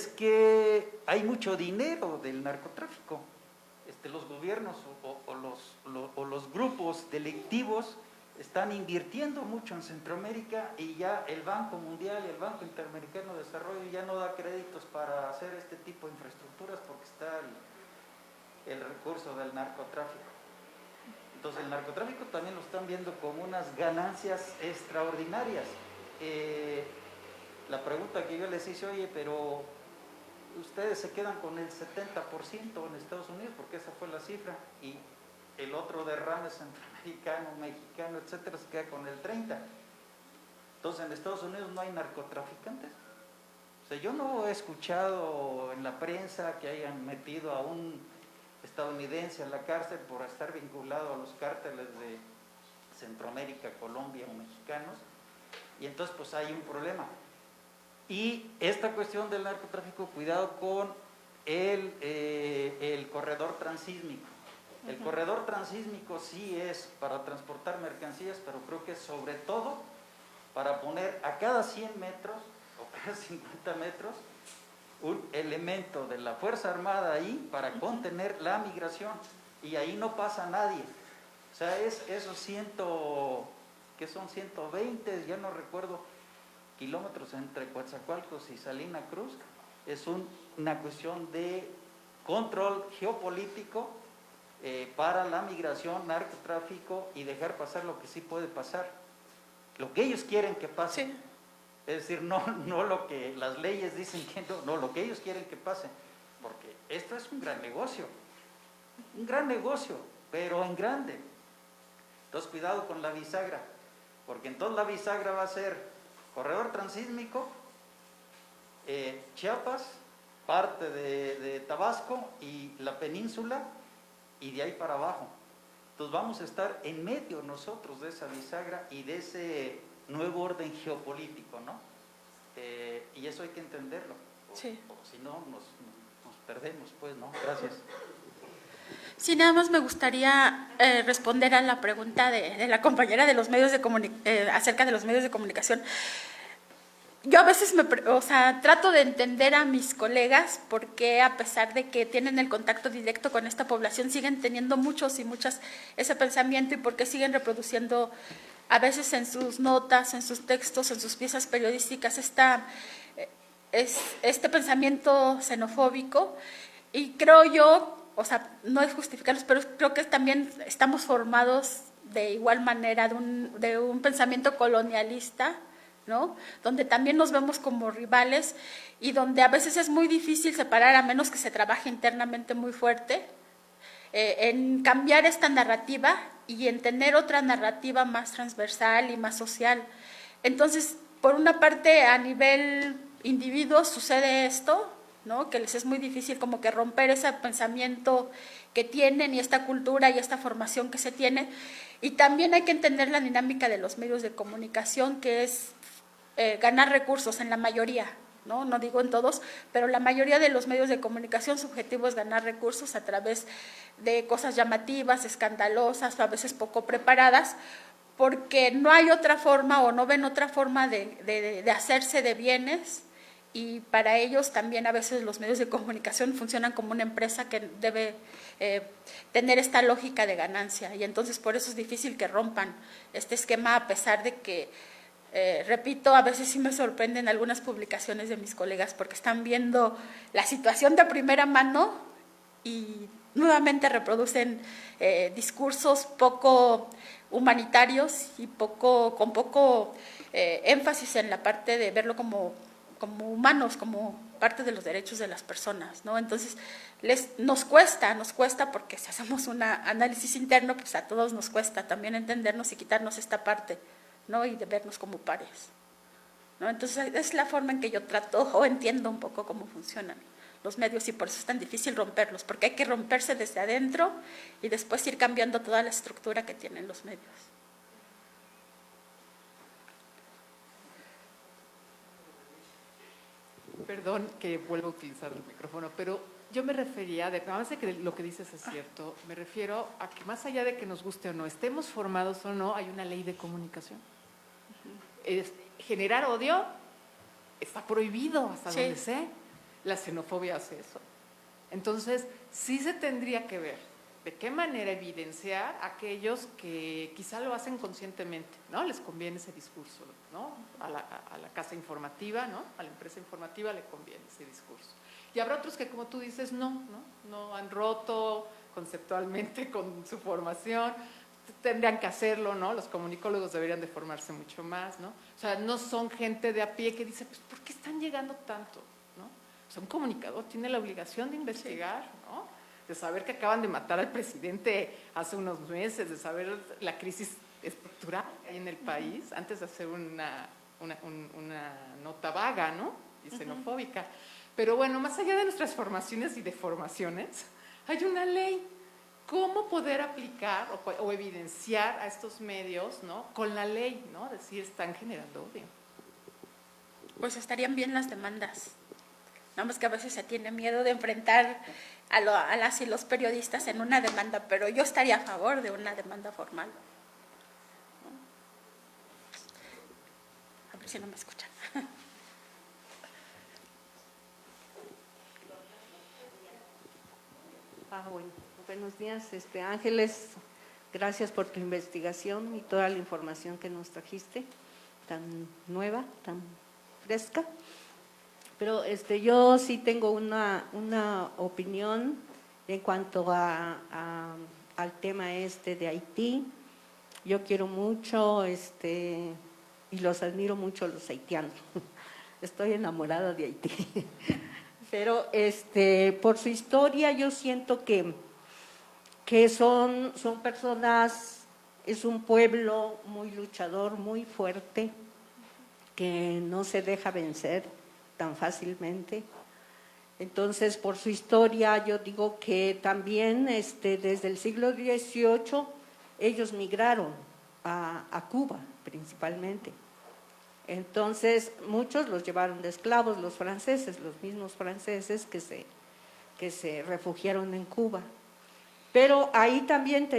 que hay mucho dinero del narcotráfico. Los gobiernos o los grupos delictivos están invirtiendo mucho en Centroamérica, y ya el Banco Mundial y el Banco Interamericano de Desarrollo ya no da créditos para hacer este tipo de infraestructuras porque está el recurso del narcotráfico. Entonces el narcotráfico también lo están viendo como unas ganancias extraordinarias. La pregunta que yo les hice, oye, pero ustedes se quedan con el 70% en Estados Unidos, porque esa fue la cifra, y el otro derrame centroamericano, mexicano, etcétera, se queda con el 30%. Entonces, en Estados Unidos no hay narcotraficantes. O sea, yo no he escuchado en la prensa que hayan metido a un estadounidense a la cárcel por estar vinculado a los cárteles de Centroamérica, Colombia o mexicanos, y entonces pues hay un problema. Y esta cuestión del narcotráfico, cuidado con el corredor transísmico. El corredor transísmico sí es para transportar mercancías, pero creo que es sobre todo para poner a cada 100 metros o cada 50 metros un elemento de la Fuerza Armada ahí para contener la migración, y ahí no pasa nadie. O sea, esos 120, ya no recuerdo, kilómetros entre Coatzacoalcos y Salina Cruz, es una cuestión de control geopolítico para la migración, narcotráfico, y dejar pasar lo que sí puede pasar, lo que ellos quieren que pase. Sí. Es decir, no lo que las leyes dicen que no, lo que ellos quieren que pase, porque esto es un gran negocio, pero en grande. Entonces cuidado con la bisagra, porque entonces la bisagra va a ser corredor transísmico, Chiapas, parte de Tabasco y la península, y de ahí para abajo. Entonces vamos a estar en medio nosotros de esa bisagra y de ese nuevo orden geopolítico, ¿no? Y eso hay que entenderlo, Sí. o si no nos perdemos, pues, ¿no? Gracias. Sí, nada más me gustaría responder a la pregunta de la compañera de los medios acerca de los medios de comunicación. Yo a veces trato de entender a mis colegas porque, a pesar de que tienen el contacto directo con esta población, siguen teniendo muchos y muchas ese pensamiento, y por qué siguen reproduciendo a veces en sus notas, en sus textos, en sus piezas periodísticas este pensamiento xenofóbico. Y creo yo o sea, no es justificarlos, pero creo que también estamos formados de igual manera de un pensamiento colonialista, ¿no? Donde también nos vemos como rivales y donde a veces es muy difícil separar, a menos que se trabaje internamente muy fuerte, en cambiar esta narrativa y en tener otra narrativa más transversal y más social. Entonces, por una parte, a nivel individuo sucede esto, ¿no? Que les es muy difícil como que romper ese pensamiento que tienen y esta cultura y esta formación que se tiene. Y también hay que entender la dinámica de los medios de comunicación, que es ganar recursos en la mayoría, ¿no? No digo en todos, pero la mayoría de los medios de comunicación su objetivo es ganar recursos a través de cosas llamativas, escandalosas, a veces poco preparadas, porque no hay otra forma o no ven otra forma de hacerse de bienes, y para ellos también a veces los medios de comunicación funcionan como una empresa que debe tener esta lógica de ganancia, y entonces por eso es difícil que rompan este esquema, a pesar de que repito, a veces sí me sorprenden algunas publicaciones de mis colegas porque están viendo la situación de primera mano y nuevamente reproducen discursos poco humanitarios y con poco énfasis en la parte de verlo como humanos, como parte de los derechos de las personas, ¿no? Entonces, nos cuesta porque si hacemos un análisis interno, pues a todos nos cuesta también entendernos y quitarnos esta parte, ¿no? Y de vernos como pares, ¿no? Entonces, es la forma en que yo trato o entiendo un poco cómo funcionan los medios, y por eso es tan difícil romperlos, porque hay que romperse desde adentro y después ir cambiando toda la estructura que tienen los medios. Perdón que vuelva a utilizar el micrófono, pero yo me refería, además de que lo que dices es cierto, me refiero a que más allá de que nos guste o no, estemos formados o no, hay una ley de comunicación. Generar odio está prohibido hasta donde sé. La xenofobia hace eso. Entonces, sí se tendría que ver de qué manera evidenciar a aquellos que quizá lo hacen conscientemente, ¿no? Les conviene ese discurso, ¿no? A la casa informativa, ¿no? A la empresa informativa le conviene ese discurso. Y habrá otros que, como tú dices, no han roto conceptualmente con su formación, tendrían que hacerlo, ¿no? Los comunicólogos deberían de formarse mucho más, ¿no? O sea, no son gente de a pie que dice, pues, ¿por qué están llegando tanto? ¿No? O sea, un comunicador tiene la obligación de investigar, ¿no? De saber que acaban de matar al presidente hace unos meses, de saber la crisis estructural que hay en el país, antes de hacer una nota vaga, ¿no? Y xenofóbica. Pero bueno, más allá de nuestras formaciones y deformaciones, hay una ley. ¿Cómo poder aplicar o evidenciar a estos medios, ¿no? Con la ley, ¿no? Decir, están generando odio. Pues estarían bien las demandas. Nada más que a veces se tiene miedo de enfrentar a las y los periodistas en una demanda, pero yo estaría a favor de una demanda formal. A ver si no me escuchan. Bueno, buenos días, Ángeles, gracias por tu investigación y toda la información que nos trajiste, tan nueva, tan fresca. Pero yo sí tengo una opinión en cuanto al tema de Haití. Yo quiero mucho y los admiro mucho a los haitianos. Estoy enamorada de Haití. Pero por su historia yo siento que son personas, es un pueblo muy luchador, muy fuerte, que no se deja vencer tan fácilmente. Entonces, por su historia, yo digo que también desde el siglo XVIII ellos migraron a Cuba principalmente. Entonces, muchos los llevaron de esclavos, los franceses, los mismos franceses que se refugiaron en Cuba. Pero ahí también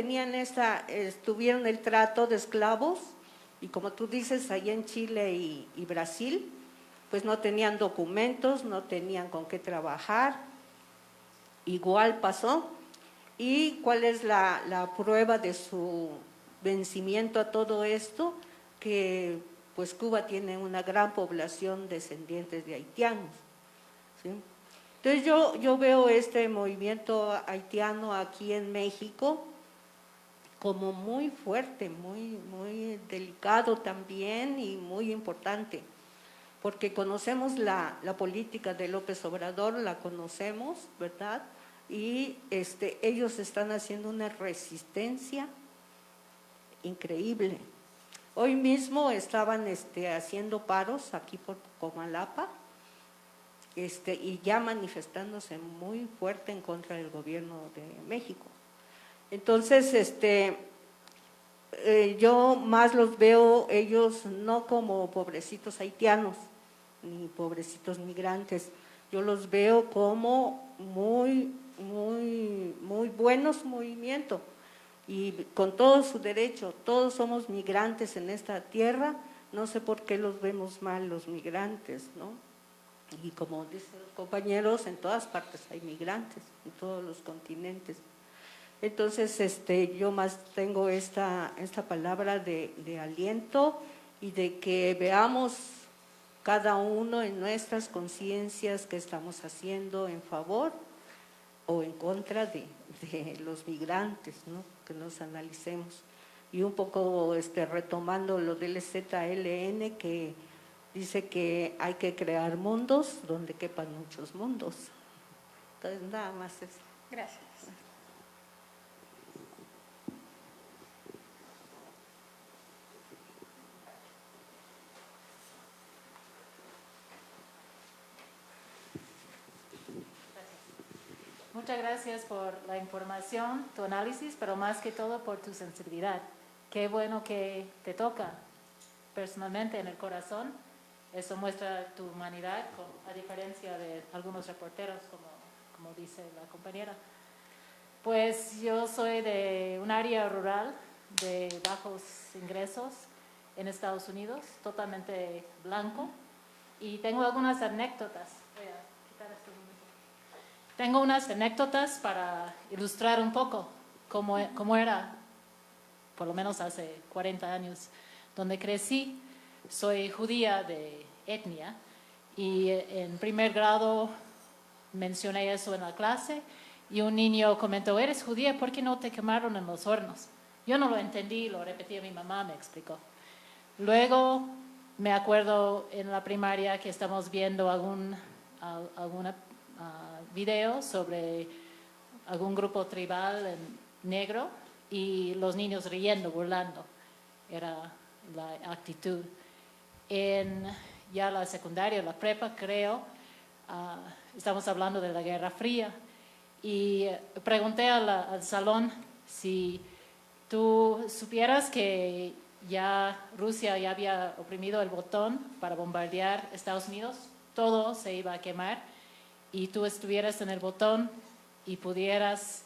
tuvieron el trato de esclavos, y como tú dices, ahí en Chile y Brasil, pues no tenían documentos, no tenían con qué trabajar, igual pasó. ¿Y cuál es la prueba de su vencimiento a todo esto? Que pues Cuba tiene una gran población descendientes de haitianos, ¿sí? Entonces yo veo este movimiento haitiano aquí en México como muy fuerte, muy delicado también y muy importante, porque conocemos la política de López Obrador, la conocemos, ¿verdad? Y ellos están haciendo una resistencia increíble. Hoy mismo estaban haciendo paros aquí por Comalapa, y ya manifestándose muy fuerte en contra del gobierno de México. Entonces, yo más los veo ellos no como pobrecitos haitianos, ni pobrecitos migrantes, yo los veo como muy buenos movimientos, y con todo su derecho, todos somos migrantes en esta tierra, no sé por qué los vemos mal los migrantes, ¿no? Y como dicen los compañeros, en todas partes hay migrantes, en todos los continentes. Entonces, yo más tengo esta palabra de aliento y de que veamos cada uno en nuestras conciencias qué estamos haciendo en favor o en contra de los migrantes, ¿no? Que nos analicemos. Y un poco retomando lo del ZLN, que dice que hay que crear mundos donde quepan muchos mundos. Entonces, nada más eso. Gracias. Muchas gracias por la información, tu análisis, pero más que todo por tu sensibilidad. Qué bueno que te toca personalmente en el corazón. Eso muestra tu humanidad, a diferencia de algunos reporteros, como dice la compañera. Pues yo soy de un área rural de bajos ingresos en Estados Unidos, totalmente blanco, y tengo algunas anécdotas. Voy a quitar esto un momento. Tengo unas anécdotas para ilustrar un poco cómo era, por lo menos hace 40 años, donde crecí. Soy judía de etnia y en primer grado mencioné eso en la clase y un niño comentó, ¿eres judía? ¿Por qué no te quemaron en los hornos? Yo no lo entendí, lo repetí a mi mamá, me explicó. Luego me acuerdo en la primaria que estamos viendo algún video sobre algún grupo tribal negro y los niños riendo, burlando. Era la actitud. En ya la secundaria, la prepa, creo, estamos hablando de la Guerra Fría y pregunté al salón si tú supieras que ya Rusia ya había oprimido el botón para bombardear Estados Unidos, todo se iba a quemar y tú estuvieras en el botón y pudieras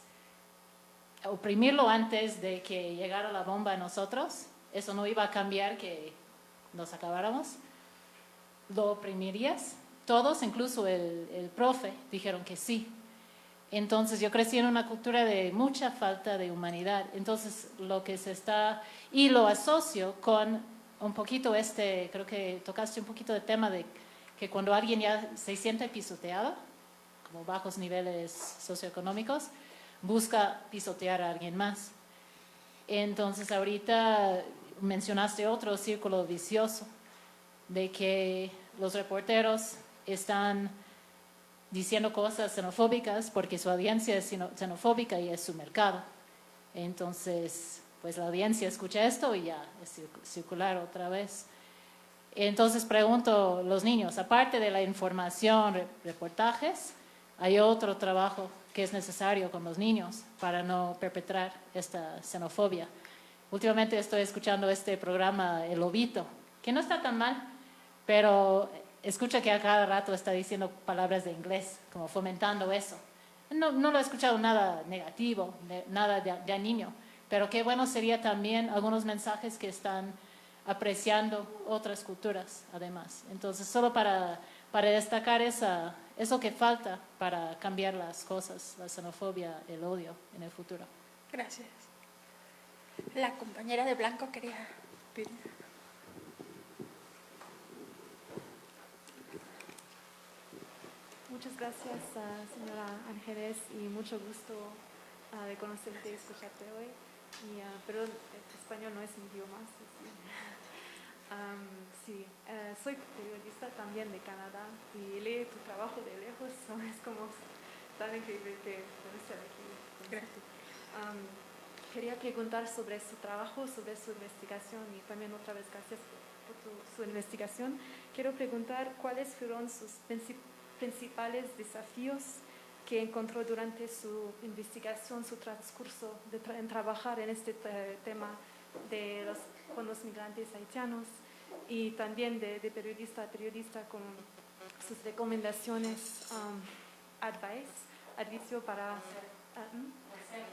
oprimirlo antes de que llegara la bomba a nosotros, eso no iba a cambiar que nos acabáramos, ¿lo oprimirías? Todos, incluso el profe, dijeron que sí. Entonces yo crecí en una cultura de mucha falta de humanidad. Entonces lo que se está, y lo asocio con un poquito creo que tocaste un poquito de tema de que cuando alguien ya se siente pisoteado, como bajos niveles socioeconómicos, busca pisotear a alguien más. Entonces ahorita mencionaste otro círculo vicioso de que los reporteros están diciendo cosas xenofóbicas porque su audiencia es xenofóbica y es su mercado. Entonces, pues la audiencia escucha esto y ya es circular otra vez. Entonces pregunto, los niños, aparte de la información, reportajes, hay otro trabajo que es necesario con los niños para no perpetrar esta xenofobia. Últimamente estoy escuchando este programa El Lobito, que no está tan mal, pero escucha que a cada rato está diciendo palabras de inglés, como fomentando eso. No lo he escuchado nada negativo, nada de niño, pero qué bueno sería también algunos mensajes que están apreciando otras culturas, además. Entonces, solo para destacar eso que falta para cambiar las cosas, la xenofobia, el odio en el futuro. Gracias. La compañera de blanco quería pedir. Muchas gracias, señora Ángeles, y mucho gusto de conocerte y escucharte hoy. Y, perdón, español no es mi idioma. Sí, soy periodista también de Canadá y leo tu trabajo de lejos. Es como tan increíble que puedo estar aquí. Gracias. Quería preguntar sobre su trabajo, sobre su investigación y también otra vez gracias por su investigación. Quiero preguntar cuáles fueron sus principales desafíos que encontró durante su investigación, su transcurso en trabajar en este tema con los migrantes haitianos y también de periodista a periodista con sus recomendaciones, advicio para...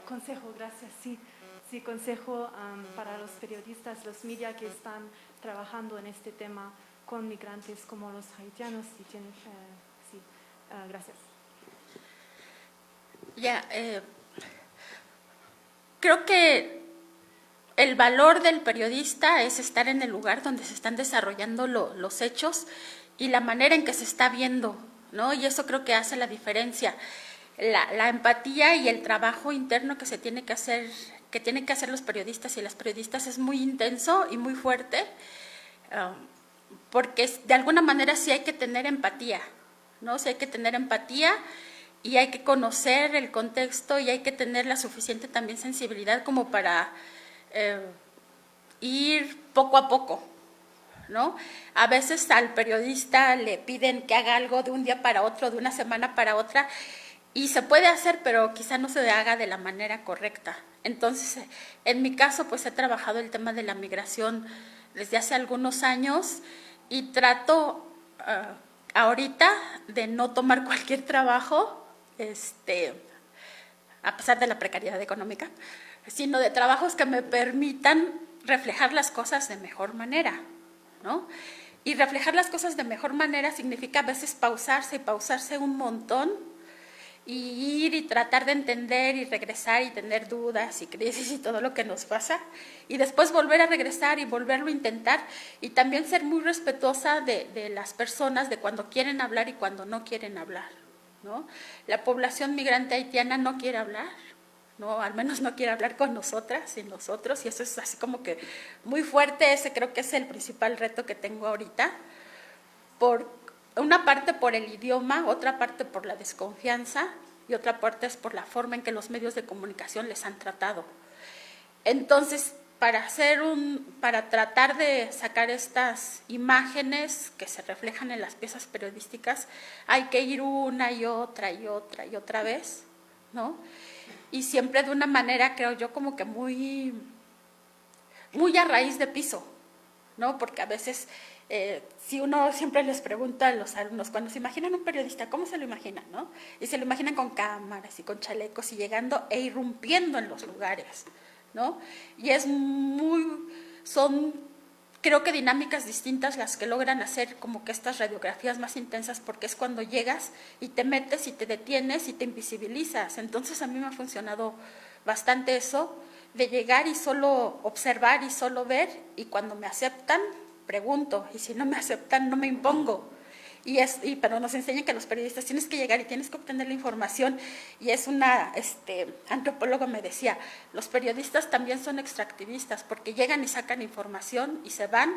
consejo, gracias, sí, consejo para los periodistas, los media que están trabajando en este tema con migrantes como los haitianos, si tienen, gracias. Creo que el valor del periodista es estar en el lugar donde se están desarrollando los hechos y la manera en que se está viendo, ¿no? Y eso creo que hace la diferencia. La empatía y el trabajo interno que tienen que hacer los periodistas y las periodistas es muy intenso y muy fuerte, porque de alguna manera sí hay que tener empatía, ¿no? Sí hay que tener empatía y hay que conocer el contexto y hay que tener la suficiente también sensibilidad como para ir poco a poco, ¿no? A veces al periodista le piden que haga algo de un día para otro, de una semana para otra, y se puede hacer, pero quizá no se haga de la manera correcta. Entonces, en mi caso, pues he trabajado el tema de la migración desde hace algunos años y trato ahorita de no tomar cualquier trabajo, a pesar de la precariedad económica, sino de trabajos que me permitan reflejar las cosas de mejor manera, ¿no? Y reflejar las cosas de mejor manera significa a veces pausarse un montón, y ir y tratar de entender y regresar y tener dudas y crisis y todo lo que nos pasa y después volver a regresar y volverlo a intentar y también ser muy respetuosa de las personas, de cuando quieren hablar y cuando no quieren hablar, ¿no? La población migrante haitiana no quiere hablar, ¿no? Al menos no quiere hablar con nosotras y nosotros, y eso es así como que muy fuerte. Ese creo que es el principal reto que tengo ahorita, por una parte por el idioma, otra parte por la desconfianza y otra parte es por la forma en que los medios de comunicación les han tratado. Entonces, para tratar de sacar estas imágenes que se reflejan en las piezas periodísticas, hay que ir una y otra y otra y otra vez, ¿no? Y siempre de una manera, creo yo, como que muy a raíz de piso, ¿no? Porque a veces, si uno siempre les pregunta a los alumnos, cuando se imaginan un periodista, ¿cómo se lo imaginan, no? Y se lo imaginan con cámaras y con chalecos y llegando e irrumpiendo en los lugares, ¿no? Y son creo que dinámicas distintas las que logran hacer como que estas radiografías más intensas, porque es cuando llegas y te metes y te detienes y te invisibilizas. Entonces a mí me ha funcionado bastante eso, de llegar y solo observar y solo ver, y cuando me aceptan, pregunto, y si no me aceptan, no me impongo. Pero nos enseñan que los periodistas tienes que llegar y tienes que obtener la información, y es una antropóloga me decía, los periodistas también son extractivistas, porque llegan y sacan información y se van,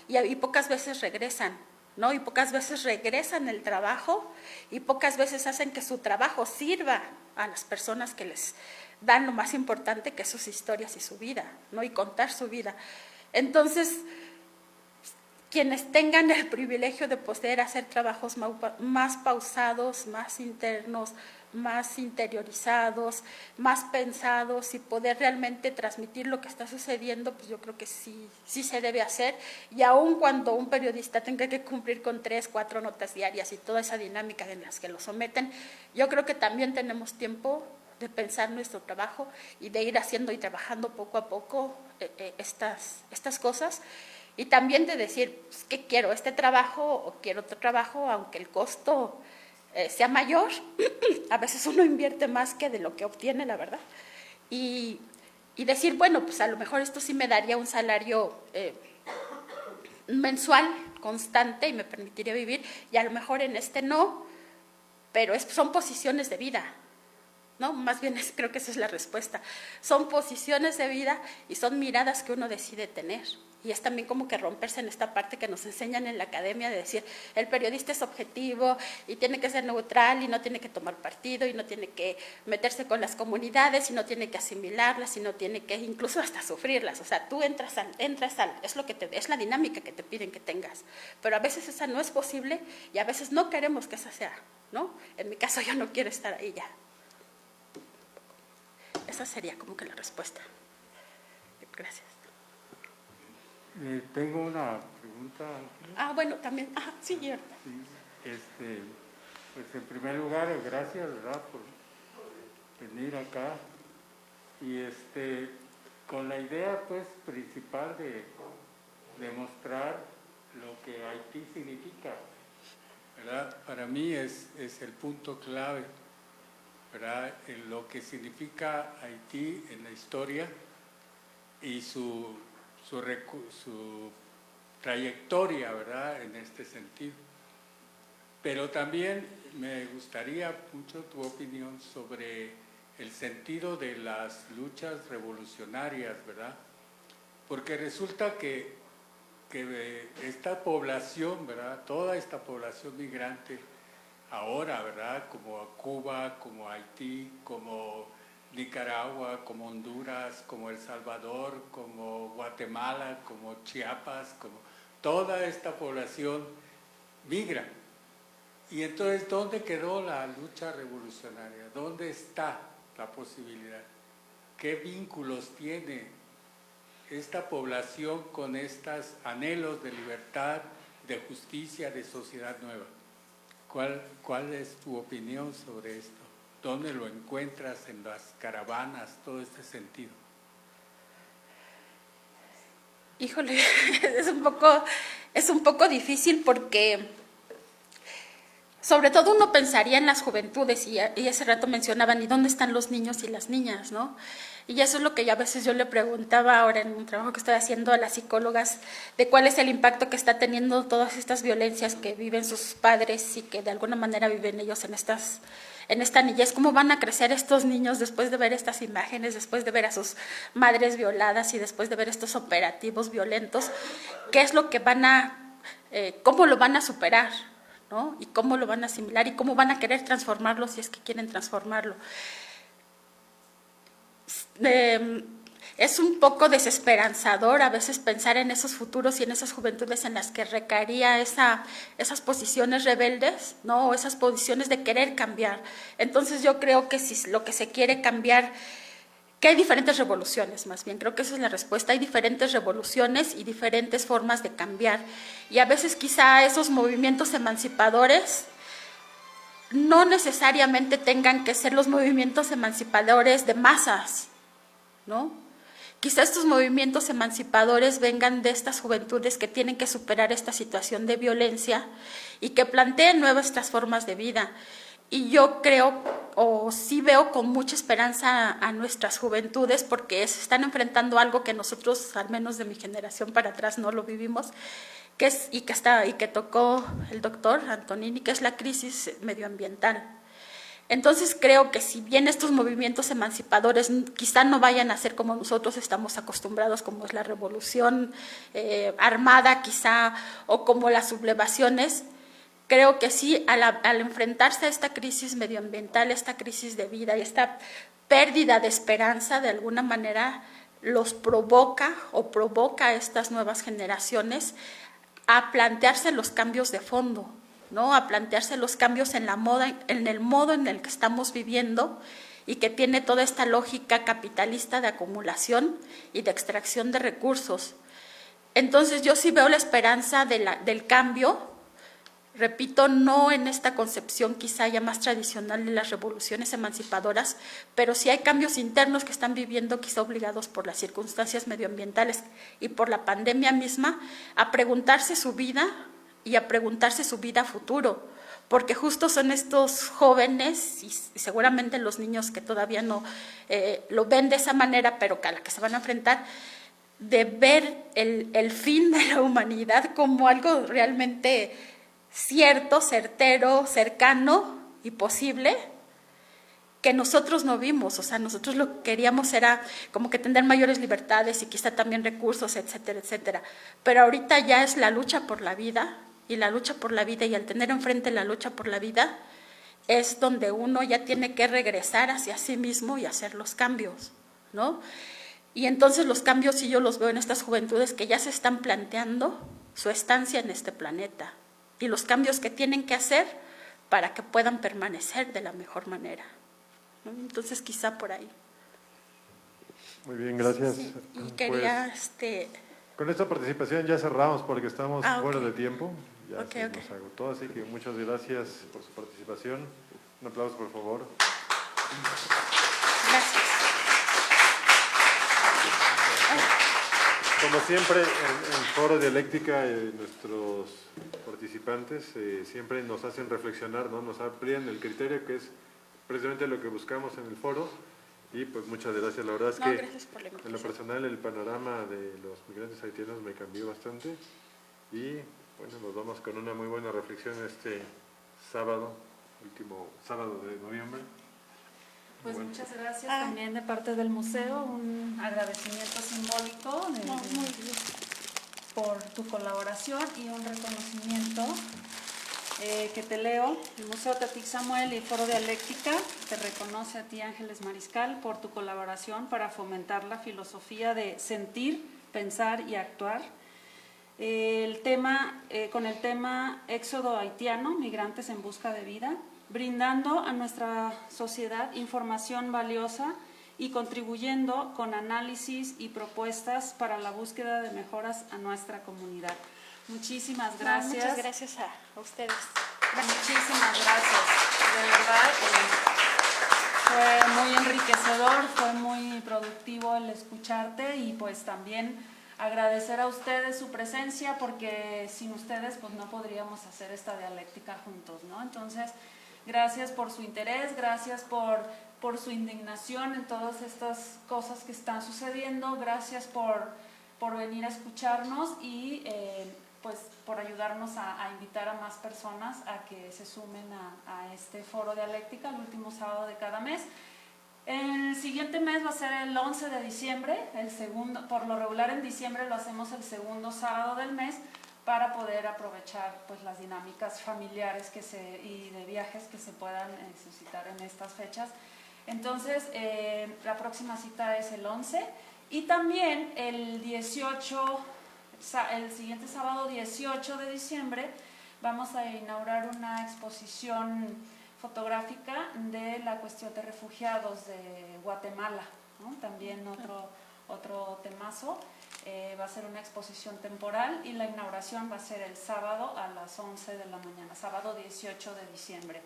y pocas veces regresan, ¿no? Y pocas veces regresan el trabajo, y pocas veces hacen que su trabajo sirva a las personas que les dan lo más importante, que es sus historias y su vida, ¿no? Y contar su vida. Entonces, quienes tengan el privilegio de poder hacer trabajos más pausados, más internos, más interiorizados, más pensados y poder realmente transmitir lo que está sucediendo, pues yo creo que sí se debe hacer. Y aun cuando un periodista tenga que cumplir con 3, 4 notas diarias y toda esa dinámica en las que lo someten, yo creo que también tenemos tiempo de pensar nuestro trabajo y de ir haciendo y trabajando poco a poco estas cosas. Y también de decir, pues, ¿qué quiero? ¿Este trabajo o quiero otro trabajo? Aunque el costo sea mayor, a veces uno invierte más que de lo que obtiene, la verdad. Y decir, bueno, pues a lo mejor esto sí me daría un salario mensual, constante, y me permitiría vivir, y a lo mejor en este no, pero son posiciones de vida, ¿no? Más bien creo que esa es la respuesta. Son posiciones de vida y son miradas que uno decide tener. Y es también como que romperse en esta parte que nos enseñan en la academia de decir, el periodista es objetivo y tiene que ser neutral y no tiene que tomar partido y no tiene que meterse con las comunidades y no tiene que asimilarlas y no tiene que incluso hasta sufrirlas. O sea, tú entras es lo que es la dinámica que te piden que tengas. Pero a veces esa no es posible y a veces no queremos que esa sea, ¿no? En mi caso yo no quiero estar ahí ya. Esa sería como que la respuesta. Gracias. Tengo una pregunta. Bueno, también, sí, cierto. Sí, pues en primer lugar, gracias, ¿verdad?, por venir acá. Y con la idea, pues, principal de demostrar lo que Haití significa, ¿verdad? Para mí es el punto clave, ¿verdad?, en lo que significa Haití en la historia y su trayectoria, ¿verdad?, en este sentido. Pero también me gustaría mucho tu opinión sobre el sentido de las luchas revolucionarias, ¿verdad? Porque resulta que esta población, ¿verdad?, toda esta población migrante ahora, ¿verdad?, como Cuba, como Haití, como Nicaragua, como Honduras, como El Salvador, como Guatemala, como Chiapas, como toda esta población migra. Y entonces, ¿dónde quedó la lucha revolucionaria? ¿Dónde está la posibilidad? ¿Qué vínculos tiene esta población con estos anhelos de libertad, de justicia, de sociedad nueva? ¿Cuál es tu opinión sobre esto? ¿Dónde lo encuentras en las caravanas, todo este sentido? Híjole, es un poco difícil porque sobre todo uno pensaría en las juventudes y hace rato mencionaban, ¿y dónde están los niños y las niñas, no? Y eso es lo que a veces yo le preguntaba ahora en un trabajo que estoy haciendo a las psicólogas, de cuál es el impacto que está teniendo todas estas violencias que viven sus padres y que de alguna manera viven ellos en esta niñez. ¿Cómo van a crecer estos niños después de ver estas imágenes, después de ver a sus madres violadas y después de ver estos operativos violentos? ¿Qué es lo que cómo lo van a superar, ¿no? Y cómo lo van a asimilar y cómo van a querer transformarlo si es que quieren transformarlo. Es un poco desesperanzador a veces pensar en esos futuros y en esas juventudes en las que recaería esas posiciones rebeldes, ¿no? O esas posiciones de querer cambiar. Entonces yo creo que si lo que se quiere cambiar, que hay diferentes revoluciones, más bien, creo que esa es la respuesta, hay diferentes revoluciones y diferentes formas de cambiar. Y a veces quizá esos movimientos emancipadores no necesariamente tengan que ser los movimientos emancipadores de masas, ¿no? Quizá estos movimientos emancipadores vengan de estas juventudes que tienen que superar esta situación de violencia y que planteen nuevas formas de vida. Y yo creo, o sí veo con mucha esperanza a nuestras juventudes porque se están enfrentando a algo que nosotros, al menos de mi generación para atrás, no lo vivimos, y que tocó el doctor Antonini, que es la crisis medioambiental. Entonces creo que si bien estos movimientos emancipadores quizá no vayan a ser como nosotros estamos acostumbrados, como es la revolución armada quizá, o como las sublevaciones, creo que sí, al enfrentarse a esta crisis medioambiental, esta crisis de vida y esta pérdida de esperanza, de alguna manera los provoca a estas nuevas generaciones a plantearse los cambios de fondo, ¿no? A plantearse los cambios en el modo en el que estamos viviendo y que tiene toda esta lógica capitalista de acumulación y de extracción de recursos. Entonces yo sí veo la esperanza del cambio. Repito, no en esta concepción quizá ya más tradicional de las revoluciones emancipadoras, pero sí hay cambios internos que están viviendo quizá obligados por las circunstancias medioambientales y por la pandemia misma, a preguntarse su vida y a preguntarse su vida futuro, porque justo son estos jóvenes y seguramente los niños que todavía no lo ven de esa manera, pero a la que se van a enfrentar, de ver el fin de la humanidad como algo realmente cierto, certero, cercano y posible que nosotros no vimos. O sea, nosotros lo que queríamos era como que tener mayores libertades y quizá también recursos, etcétera, etcétera. Pero ahorita ya es la lucha por la vida, y la lucha por la vida, y al tener enfrente la lucha por la vida, es donde uno ya tiene que regresar hacia sí mismo y hacer los cambios, ¿no? Y entonces los cambios sí yo los veo en estas juventudes que ya se están planteando su estancia en este planeta y los cambios que tienen que hacer para que puedan permanecer de la mejor manera, ¿no? Entonces quizá por ahí. Muy bien, gracias. Sí, y quería, Con esta participación ya cerramos porque estamos fuera ok. de tiempo. Ya Ok, se ok. nos agotó, así que muchas gracias por su participación. Un aplauso, por favor. Gracias. Como siempre, en Foro Dialéctica, nuestros participantes siempre nos hacen reflexionar, ¿no? Nos amplían el criterio, que es precisamente lo que buscamos en el foro. Y pues muchas gracias. La verdad es que Gracias por la en lo invitación. personal el panorama de los migrantes haitianos me cambió bastante. Y bueno, nos vamos con una muy buena reflexión este sábado, último sábado de noviembre. Pues Bueno. muchas gracias también de parte del museo, un agradecimiento simbólico por tu colaboración y un reconocimiento que te leo. El Museo Tepic Samuel y Foro Dialéctica te reconoce a ti, Ángeles Mariscal, por tu colaboración para fomentar la filosofía de sentir, pensar y actuar. Con el tema Éxodo haitiano, migrantes en busca de vida, brindando a nuestra sociedad información valiosa y contribuyendo con análisis y propuestas para la búsqueda de mejoras a nuestra comunidad. Muchísimas gracias. Muchas gracias a ustedes. Muchísimas gracias. De verdad, fue muy enriquecedor, fue muy productivo el escucharte y pues también agradecer a ustedes su presencia porque sin ustedes pues no podríamos hacer esta dialéctica juntos, ¿no? Entonces, gracias por su interés, gracias por su indignación en todas estas cosas que están sucediendo, gracias por venir a escucharnos y pues por ayudarnos a invitar a más personas a que se sumen a este foro dialéctica el último sábado de cada mes. El siguiente mes va a ser el 11 de diciembre, el segundo, por lo regular en diciembre lo hacemos el segundo sábado del mes para poder aprovechar pues las dinámicas familiares y de viajes que se puedan suscitar en estas fechas. Entonces, la próxima cita es el 11 y también el 18, el siguiente sábado 18 de diciembre vamos a inaugurar una exposición fotográfica de la cuestión de refugiados de Guatemala, ¿no? También otro temazo. Va a ser una exposición temporal y la inauguración va a ser el sábado a las 11 de la mañana, sábado 18 de diciembre.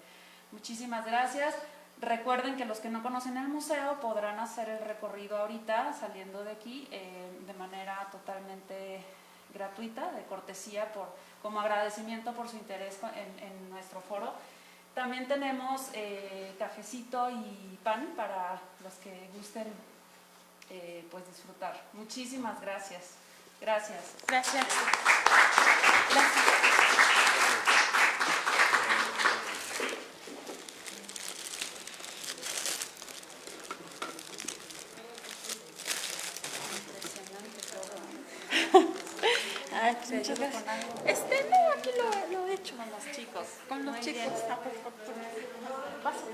Muchísimas gracias. Recuerden que los que no conocen el museo podrán hacer el recorrido ahorita saliendo de aquí de manera totalmente gratuita, de cortesía, como agradecimiento por su interés en nuestro foro. También tenemos cafecito y pan para los que gusten pues disfrutar. Muchísimas gracias. Gracias. Gracias. Ay, muchas gracias. No, aquí lo he hecho. Con los chicos. Con los Muy chicos. bien. Paso.